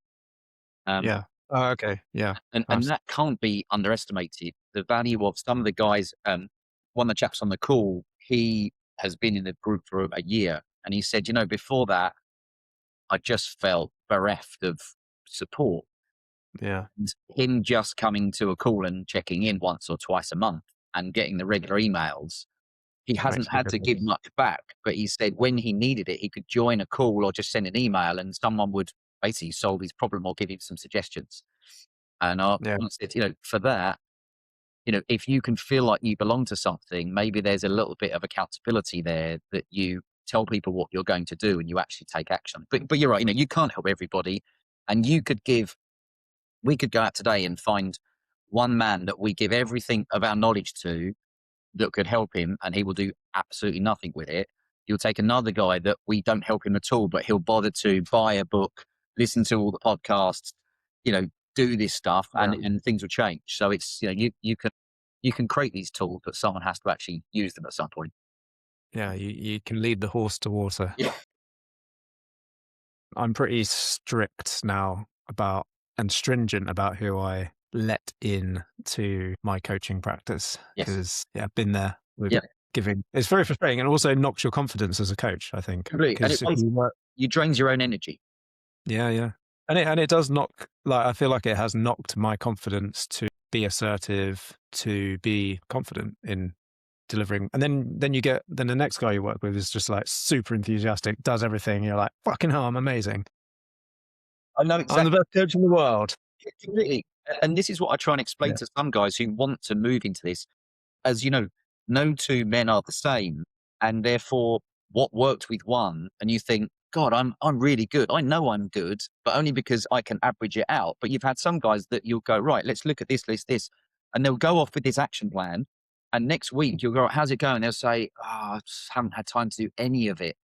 Um, Yeah. Oh, okay. Yeah. and that can't be underestimated. The value of some of the guys, one of the chaps on the call, he has been in the group for a year, and he said, before that, I just felt bereft of support. Yeah. And him just coming to a call and checking in once or twice a month and getting the regular emails, he Makes hasn't a had to give difference. much back. But he said when he needed it, he could join a call or just send an email, and someone would basically solve his problem or give him some suggestions. And I Yeah. said, for that, if you can feel like you belong to something, maybe there's a little bit of accountability there, that you tell people what you're going to do and you actually take action. But you're right, you can't help everybody. And we could go out today and find one man that we give everything of our knowledge to, that could help him, and he will do absolutely nothing with it. You'll take another guy that we don't help him at all, but he'll bother to buy a book, listen to all the podcasts, you know, do this stuff, Yeah. and things will change. So it's, you can create these tools, but someone has to actually use them at some point. Yeah. You can lead the horse to water. Yeah. I'm pretty strict now about and stringent about who I let in to my coaching practice Yes. because yeah, I've been there with Yeah. giving. It's very frustrating and also knocks your confidence as a coach, I think, Completely. And it because if you basically, work, you drains your own energy. yeah, yeah, and it does knock. Like I feel like it has knocked my confidence to be assertive, to be confident in delivering. And then you get then the next guy you work with is just like super enthusiastic, does everything. You're like, fucking hell, I'm amazing. I know I'm the exactly. best coach in the world. Completely. And this is what I try and explain Yeah. to some guys who want to move into this. As you know, no two men are the same, and therefore, what worked with one, and you think, God, I'm really good. I know I'm good, but only because I can average it out. But you've had some guys that you'll go, right, let's look at this, and they'll go off with this action plan. And next week you'll go, how's it going? They'll say, oh, I just haven't had time to do any of it.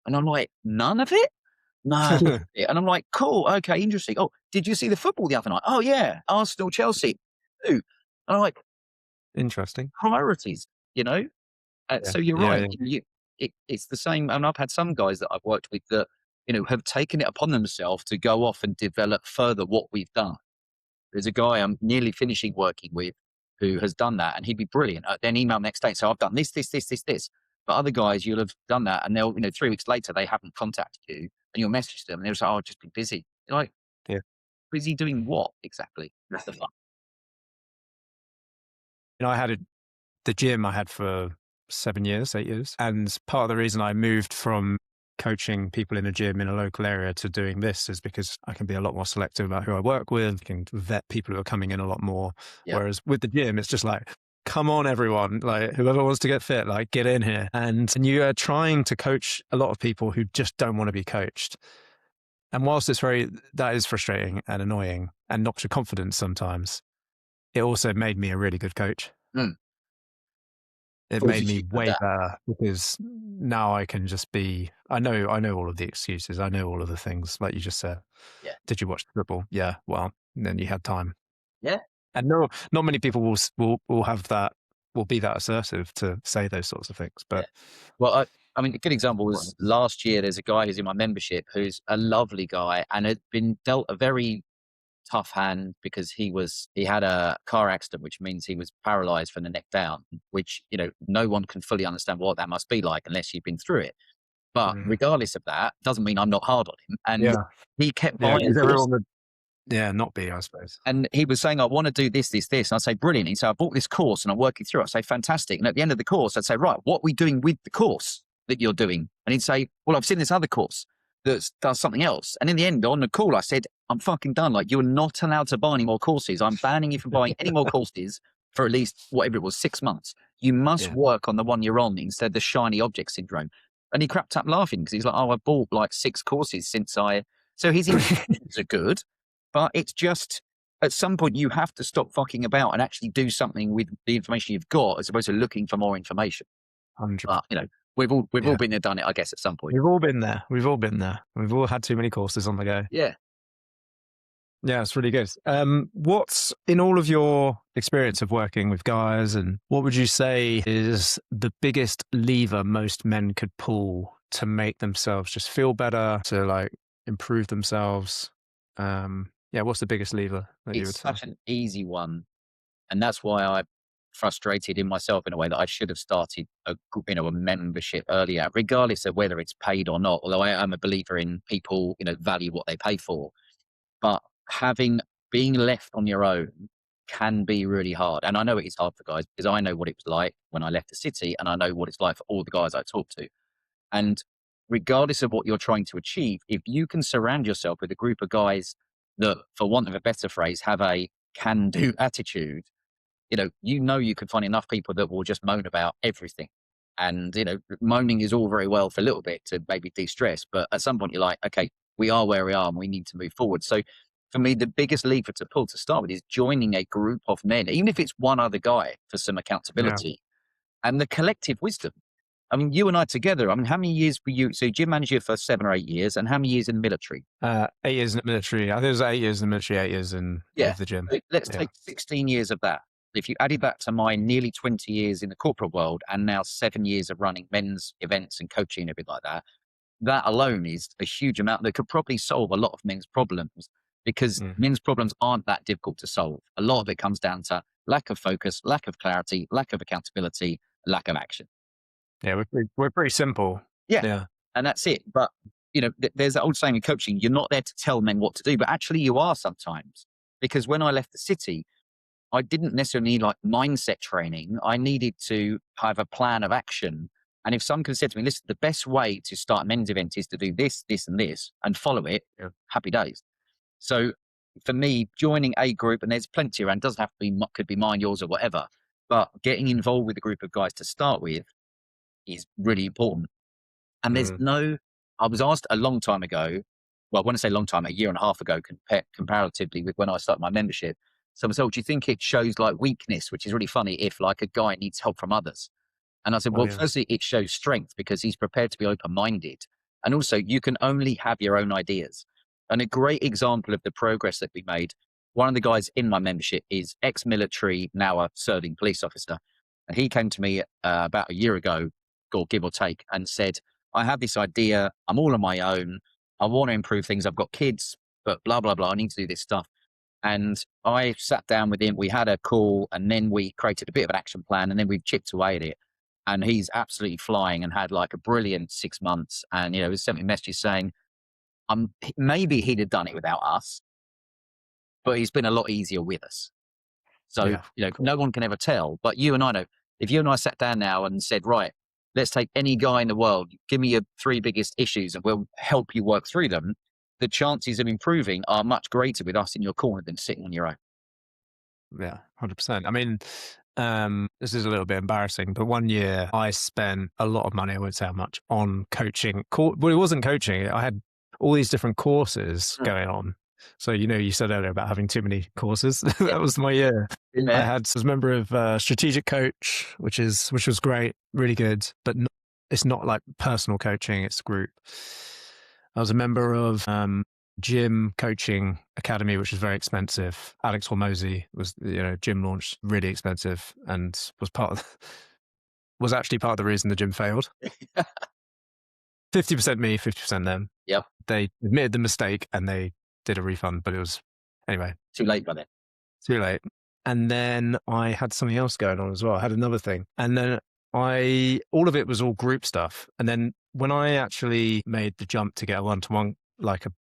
And I'm like, none of it? No. And I'm like, cool, okay, interesting. Oh, did you see the football the other night? Oh yeah, Arsenal, Chelsea. Ooh. And I'm like, Interesting. priorities, you know? Yeah. So you're Yeah. right. Yeah. It's the same. And I've had some guys that I've worked with that, have taken it upon themselves to go off and develop further what we've done. There's a guy I'm nearly finishing working with who has done that, and he'd be brilliant. Then email next day, so I've done this. But other guys, you'll have done that, and they'll, 3 weeks later, they haven't contacted you, and you'll message them, and they'll say, "Oh, I've just been busy." You're like, Yeah. busy doing what exactly? That's the fun. I had the gym I had for 7 years, 8 years. And part of the reason I moved from coaching people in a gym in a local area to doing this is because I can be a lot more selective about who I work with, can vet people who are coming in a lot more. Yeah. Whereas with the gym, it's just like, come on, everyone, like whoever wants to get fit, like get in here. And you are trying to coach a lot of people who just don't want to be coached. And whilst that is frustrating and annoying and knocks your confidence sometimes, it also made me a really good coach. Mm. It made Forces me you to way adapt. better because now I can just be, I know all of the excuses. I know all of the things like you just said. Yeah. Did you watch the football? Yeah. Well, then you had time. Yeah. And no, not many people will have that, will be that assertive to say those sorts of things. Yeah. But Well, I mean, a good example was last year. There's a guy who's in my membership who's a lovely guy and had been dealt a very tough hand because he had a car accident, which means he was paralyzed from the neck down, which, no one can fully understand what that must be like unless you've been through it. But mm, regardless of that, doesn't mean I'm not hard on him. And yeah, he kept yeah, buying because courses. everyone would, yeah, not be, I suppose. And he was saying, I want to do this, this, this. And I'd say, brilliant. He'd say, I bought this course and I'm working through it. I'd say, fantastic. And at the end of the course, I'd say, right, what are we doing with the course that you're doing? And he'd say, well, I've seen this other course that does something else. And in the end, on the call, I said, I'm fucking done. Like, you're not allowed to buy any more courses. I'm banning you from buying any more courses for at least whatever it was, 6 months. You must Yeah. work on the one you're on instead of the shiny object syndrome. And he crapped up laughing because he's like, oh, I bought like 6 courses since so his intentions are good, but it's just, at some point you have to stop fucking about and actually do something with the information you've got as opposed to looking for more information. 100. But we've all Yeah. been there, done it, I guess, at some point. We've all been there. We've all been there. We've all had too many courses on the go. Yeah. Yeah, it's really good. What's in all of your experience of working with guys, and what would you say is the biggest lever most men could pull to make themselves just feel better, to like improve themselves? Yeah, what's the biggest lever that you would It's say? such an easy one. And that's why I'm frustrated in myself in a way that I should have started a membership earlier, regardless of whether it's paid or not. Although I am a believer in people, value what they pay for. But being left on your own can be really hard. And I know it is hard for guys because I know what it was like when I left the city and I know what it's like for all the guys I talk to. And regardless of what you're trying to achieve, if you can surround yourself with a group of guys that, for want of a better phrase, have a can do attitude, you can find enough people that will just moan about everything. And, moaning is all very well for a little bit to maybe de-stress. But at some point you're like, okay, we are where we are and we need to move forward. So for me, the biggest lever to pull to start with is joining a group of men, even if it's one other guy, for some Yeah, accountability and the collective wisdom. I mean, you and I together, I mean, how many years were you? So gym manager for 7 or 8 years, and how many years in the military? 8 years in the military. I think it was 8 years in the military, 8 years in Yeah. with the gym. So let's Yeah, take 16 years of that. If you added that to my nearly 20 years in the corporate world and now 7 years of running men's events and coaching and everything like that, that alone is a huge amount that could probably solve a lot of men's problems because mm. men's problems aren't that difficult to solve. A lot of it comes down to lack of focus, lack of clarity, lack of accountability, lack of action. Yeah, we're pretty simple. Yeah. Yeah, And that's it. But, there's that old saying in coaching, you're not there to tell men what to do, but actually you are sometimes. Because when I left the city, I didn't necessarily need like mindset training. I needed to have a plan of action. And if someone could have said to me, listen, the best way to start a men's event is to do this, this, and this, and follow it, yeah, happy days. So for me, joining a group, and there's plenty around, doesn't have to be, could be mine, yours, or whatever, but getting involved with a group of guys to start with is really important. And mm. I was asked a long time ago, well, when I say long time, a year and a half ago, comparatively with when I started my membership, someone said, oh, do you think it shows like weakness, which is really funny if like a guy needs help from others? And I said, Oh well, yeah, firstly, it shows strength because he's prepared to be open-minded. And also you can only have your own ideas. And a great example of the progress that we made, one of the guys in my membership is ex-military, now a serving police officer. And he came to me about a year ago, or give or take, and said, I have this idea. I'm all on my own. I want to improve things. I've got kids, but blah, blah, blah. I need to do this stuff. And I sat down with him. We had a call and then we created a bit of an action plan and then we've chipped away at it. And he's absolutely flying and had like a brilliant 6 months. And, he sent me messages saying, maybe he'd have done it without us, but he's been a lot easier with us. So, Yeah. no one can ever tell. But you and I know, if you and I sat down now and said, right, let's take any guy in the world, give me your 3 biggest issues and we'll help you work through them, the chances of improving are much greater with us in your corner than sitting on your own. Yeah, 100%. I mean, this is a little bit embarrassing, but one year I spent a lot of money, I won't say how much, on coaching. Well, it wasn't coaching. I had all these different courses Mm. going on. So, you said earlier about having too many courses. Yeah. That was my year. I Yeah. was a member of Strategic Coach, which was great, really good, but it's not like personal coaching, it's group. I was a member of Gym Coaching Academy, which was very expensive. Alex Hormozy was, gym launch, really expensive, and was actually part of the reason the gym failed. 50% me, 50% them. Yep. They admitted the mistake and they did a refund, but it was, anyway, Too late by then. too late. And then I had something else going on as well. I had another thing. And then all of it was all group stuff. And then when I actually made the jump to get a one-to-one, like a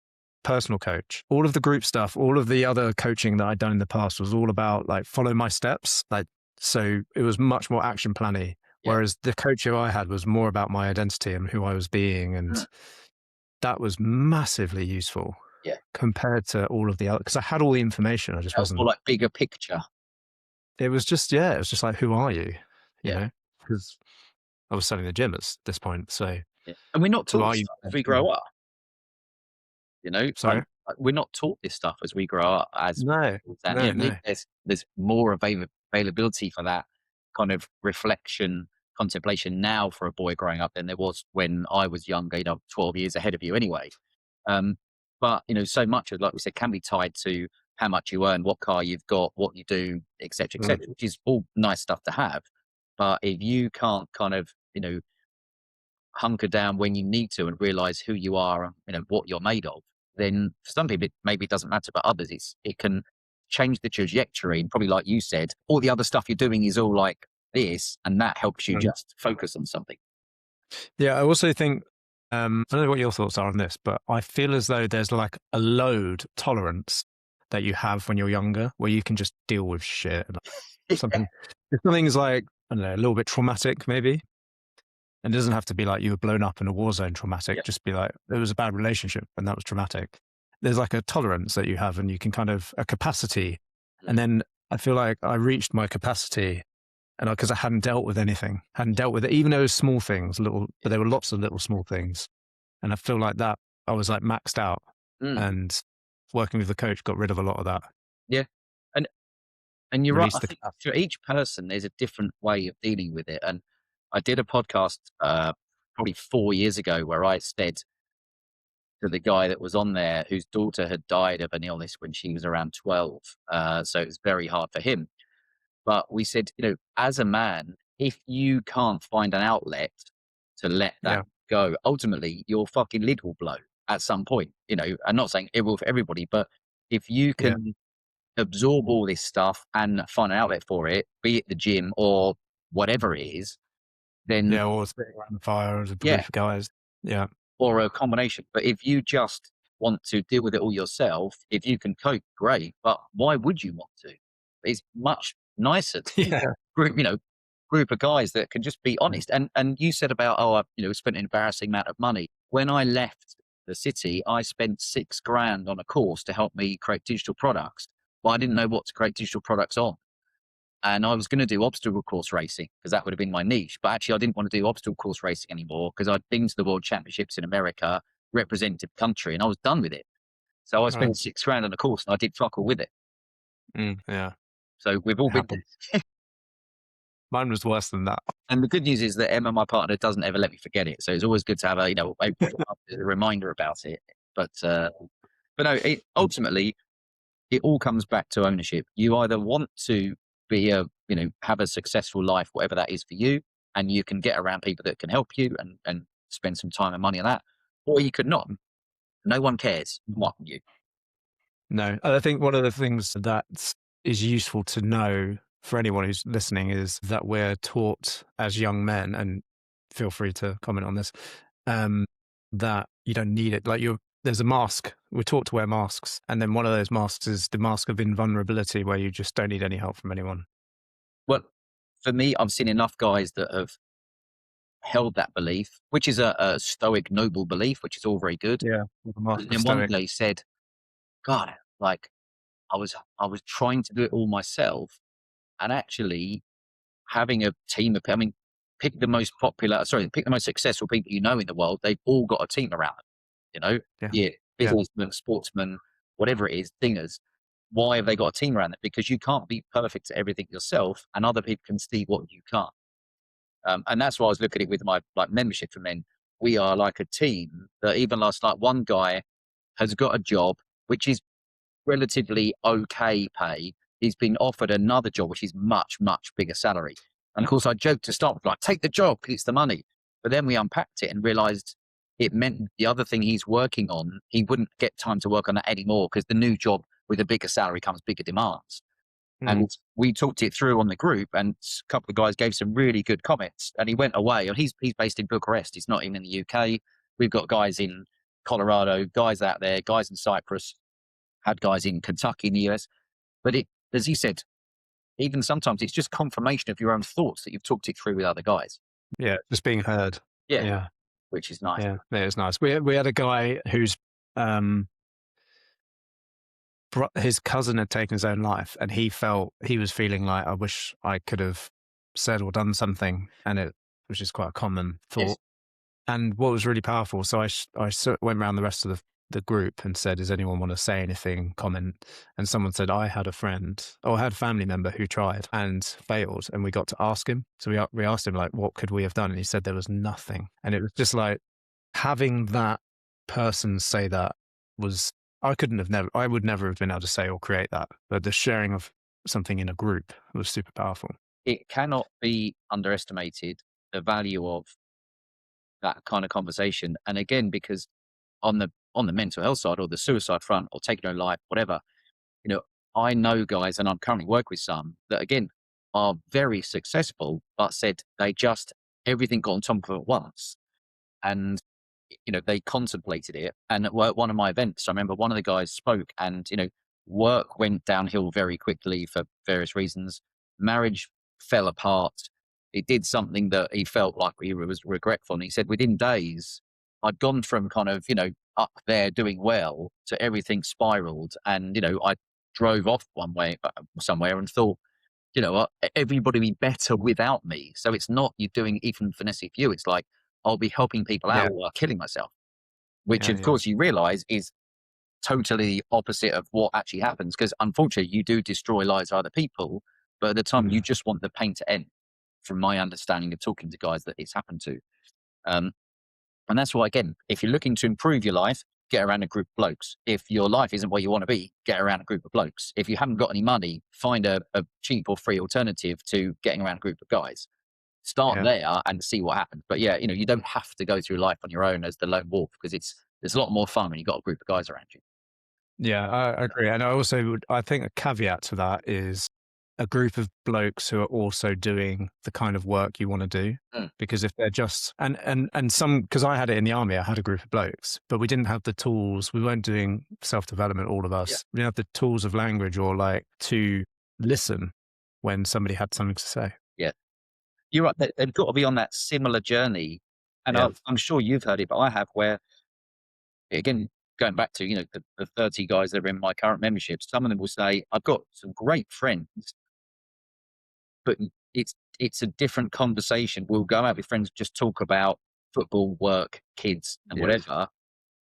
personal coach, all of the group stuff, all of the other coaching that I'd done in the past was all about like follow my steps. So it was much more action planny. Yeah. Whereas the coach who I had was more about my identity and who I was being. And that was massively useful. Yeah. Compared to all of the other, because I had all the information. I just That was wasn't. more like bigger picture. It was just, it was just like, who are you? You Yeah. know, because I was selling the gym at this point. So Yeah. And we're not who taught are you? stuff as we grow up. Sorry? We're not taught this stuff as we grow up. No, And no, no. there's more availability for that kind of reflection, contemplation now for a boy growing up than there was when I was younger. 12 years ahead of you anyway. But so much of, like we said, can be tied to how much you earn, what car you've got, what you do, etc., which is all nice stuff to have. But if you can't kind of hunker down when you need to and realize who you are and what you're made of, then for some people maybe it doesn't matter, but others it can change the trajectory. And probably like you said, all the other stuff you're doing is all like this, and that helps you Mm. just focus on something. Yeah, I also think, I don't know what your thoughts are on this, but I feel as though there's like a load tolerance that you have when you're younger where you can just deal with shit. If something's like, I don't know, a little bit traumatic maybe. And it doesn't have to be like you were blown up in a war zone traumatic. Yeah. Just be like, it was a bad relationship and that was traumatic. There's like a tolerance that you have and you can kind of a capacity. And then I feel like I reached my capacity and because I hadn't dealt with anything, hadn't dealt with it, even though it was small things, but there were lots of little small things. And I feel like that I was like maxed out and working with the coach got rid of a lot of that. Yeah. And you're right. Released I the think capacity. for each person, there's a different way of dealing with it. And I did a podcast probably 4 years ago where I said to the guy that was on there whose daughter had died of an illness when she was around 12. So it was very hard for him. But we said, as a man, if you can't find an outlet to let that Yeah. go, ultimately your fucking lid will blow at some point. I'm not saying it will for everybody, but if you Yeah. can absorb all this stuff and find an outlet for it, be it the gym or whatever it is, then Yeah. Or sitting around the fire as a yeah, group of guys. Yeah. or a combination. But if you just want to deal with it all yourself, if you can cope, great. But why would you want to? It's much nicer to be Yeah. group of guys that can just be honest. And you said about I spent an embarrassing amount of money. When I left the city, I spent $6,000 on a course to help me create digital products. But I didn't know what to create digital products on. And I was going to do obstacle course racing because that would have been my niche. But actually, I didn't want to do obstacle course racing anymore because I'd been to the World Championships in America, represented the country, and I was done with it. So I spent $6,000 on a course and I did fuck all with it. Yeah. So we've all It been. happens. Mine was worse than that. And the good news is that Emma, my partner, doesn't ever let me forget it. So it's always good to have a reminder about it. But no, ultimately, it all comes back to ownership. You either want to be have a successful life, whatever that is for you, and you can get around people that can help you and spend some time and money on that, or you could not. No one cares what you. No, I think one of the things that is useful to know for anyone who's listening is that we're taught as young men, and feel free to comment on this, that you don't need it. Like there's a mask we're taught to wear masks. And then one of those masks is the mask of invulnerability, where you just don't need any help from anyone. Well, for me, I've seen enough guys that have held that belief, which is a stoic, noble belief, which is all very good. Yeah. With the mask And of then one stoic. day said, God, like I was trying to do it all myself, and actually having a team of, I mean, pick the most successful people you know in the world. They've all got a team around them, you know, Yeah. yeah, Yeah. businessmen, sportsmen, whatever it is, singers. Why have they got a team around them? Because you can't be perfect at everything yourself, and other people can see what you can't. And that's why I was looking at it with my like membership for men. We are like a team that even last night, one guy has got a job which is relatively okay pay. He's been offered another job, which is much, much bigger salary. And of course, I joked to start with, like, take the job because it's the money. But then we unpacked it and realized it meant the other thing he's working on, he wouldn't get time to work on that anymore because the new job with a bigger salary comes bigger demands. Mm. And we talked it through on the group, and a couple of guys gave some really good comments. And he went away, and he's based in Bucharest. He's not even in the UK. We've got guys in Colorado, guys out there, guys in Cyprus, had guys in Kentucky in the US. But it, as he said, even sometimes it's just confirmation of your own thoughts that you've talked it through with other guys. Yeah. Just being heard. Yeah, Yeah. which is nice. Yeah. It was nice. We had a guy whose his cousin had taken his own life, and he was feeling like, I wish I could have said or done something, which is quite a common Yes. thought. And what was really powerful, so I went around the rest of the group and said, does anyone want to say anything, comment? And someone said, I had a friend, or I had a family member who tried and failed, and we got to ask him. So we asked him, like, what could we have done? And he said there was nothing. And it was just like, having that person say that was, I would never have been able to say or create that. But the sharing of something in a group was super powerful. It cannot be underestimated, the value of that kind of conversation. And again, because on the mental health side or the suicide front or taking their own life, whatever, you know, I know guys, and I'm currently working with some that again are very successful, but said they just everything got on top of them at once. And they contemplated it. And at one of my events, I remember one of the guys spoke, and work went downhill very quickly for various reasons. Marriage fell apart. It did something that he felt like he was regretful. And he said within days, I'd gone from kind of, up there doing well to everything spiraled. And, I drove off one way somewhere and thought, what, everybody be better without me. So it's not you doing even for necessarily for you. It's like, I'll be helping people Yeah. out while killing myself, which of Yeah. course you realize is totally opposite of what actually happens. Because unfortunately, you do destroy lives of other people, but at the time, you just want the pain to end. From my understanding of talking to guys that it's happened to, um, and that's why again, if you're looking to improve your life, get around a group of blokes. If your life isn't where you want to be, get around a group of blokes. If you haven't got any money, find a cheap or free alternative to getting around a group of guys. Start Yeah. there and see what happens. But yeah, you don't have to go through life on your own as the lone wolf, because there's a lot more fun when you've got a group of guys around you. Yeah, I agree. And I think a caveat to that is a group of blokes who are also doing the kind of work you want to do. Mm. Because if they're just, and some, because I had it in the army, I had a group of blokes, but we didn't have the tools. We weren't doing self-development, all of us. Yeah. We didn't have the tools of language or like to listen when somebody had something to say. Yeah. You're right. They've got to be on that similar journey. And Yeah. I'm sure you've heard it, but I have, where again, going back to, the 30 guys that are in my current membership, some of them will say, I've got some great friends, but it's a different conversation. We'll go out with friends, just talk about football, work, kids, and Yeah. whatever.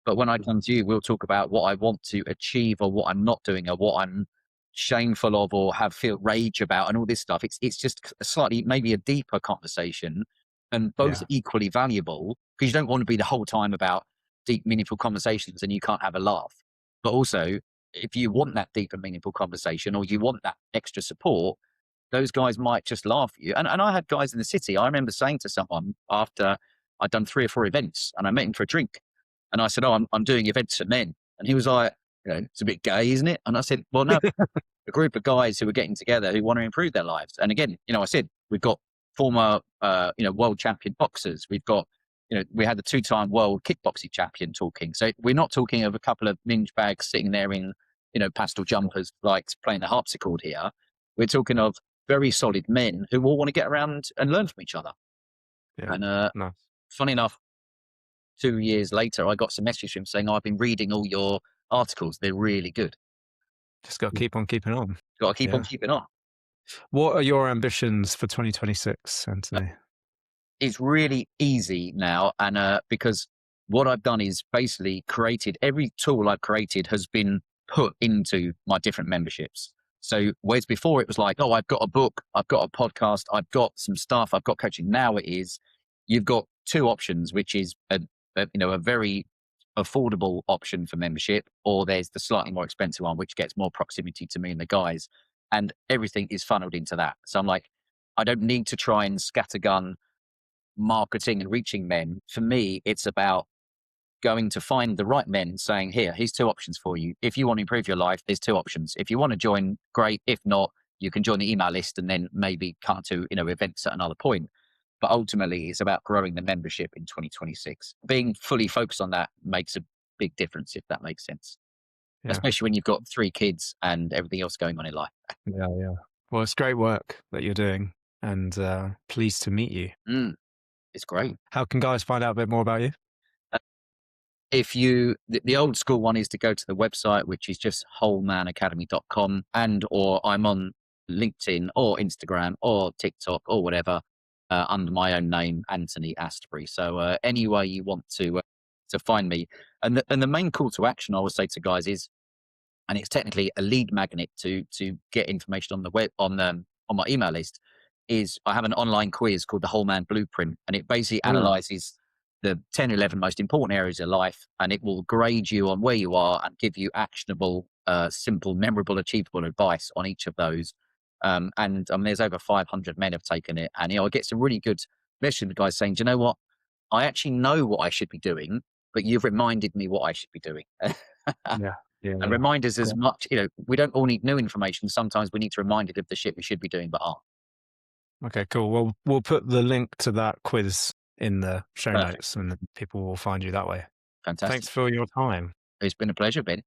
But when I come to you, we'll talk about what I want to achieve or what I'm not doing or what I'm shameful of or feel rage about and all this stuff. It's just a slightly, maybe a deeper conversation, and both Yeah. equally valuable, because you don't want to be the whole time about deep, meaningful conversations and you can't have a laugh. But also, if you want that deep and meaningful conversation or you want that extra support, those guys might just laugh at you. And I had guys in the city. I remember saying to someone after I'd done 3 or 4 events and I met him for a drink, and I said, "Oh, I'm doing events for men." And he was like, "It's a bit gay, isn't it?" And I said, "Well, no, a group of guys who are getting together who want to improve their lives." And again, I said, we've got former, world champion boxers. We've got we had the 2-time world kickboxing champion talking. So we're not talking of a couple of ninja bags sitting there in, pastel jumpers, like playing the harpsichord here. We're talking of very solid men who all want to get around and learn from each other. Yeah. And Nice. funny enough, 2 years later, I got some message from him saying, "I've been reading all your articles. They're really good. Just got to keep on keeping on. Got to keep on Yeah. keeping on." What are your ambitions for 2026, Anthony? It's really easy now, and because what I've done is basically created every tool I've created has been put into my different memberships. So whereas before it was like, oh, I've got a book, I've got a podcast, I've got some stuff, I've got coaching. Now it is, you've got two options, which is a very affordable option for membership, or there's the slightly more expensive one, which gets more proximity to me and the guys, and everything is funneled into that. So I'm like, I don't need to try and scattergun marketing and reaching men. For me, it's about going to find the right men, saying, here's two options for you. If you want to improve your life, there's two options. If you want to join, great. If not, you can join the email list and then maybe come to, events at another point. But ultimately, it's about growing the membership in 2026. Being fully focused on that makes a big difference, if that makes sense, Yeah. especially when you've got 3 kids and everything else going on in life. Yeah. Yeah. Well, it's great work that you're doing, and pleased to meet you. It's great. How can guys find out a bit more about you? If the old school one is to go to the website, which is just wholemanacademy.com, or I'm on LinkedIn or Instagram or TikTok or whatever, under my own name, Anthony Astbury. So any way you want to find me. And the main call to action I would say to guys is, and it's technically a lead magnet to get information on the web, on my email list, is I have an online quiz called the Whole Man Blueprint, and it basically analyzes the 10, 11 most important areas of life, and it will grade you on where you are and give you actionable, simple, memorable, achievable advice on each of those. There's over 500 men have taken it, and I get some really good messages from guys saying, "Do you know what? I actually know what I should be doing, but you've reminded me what I should be doing." Yeah. Yeah. And Yeah. reminders as much, we don't all need new information. Sometimes we need to remind it of the shit we should be doing, but aren't. Okay, cool. Well, we'll put the link to that quiz in the show Perfect. notes, and then people will find you that way. Fantastic. Thanks for your time. It's been a pleasure, Ben.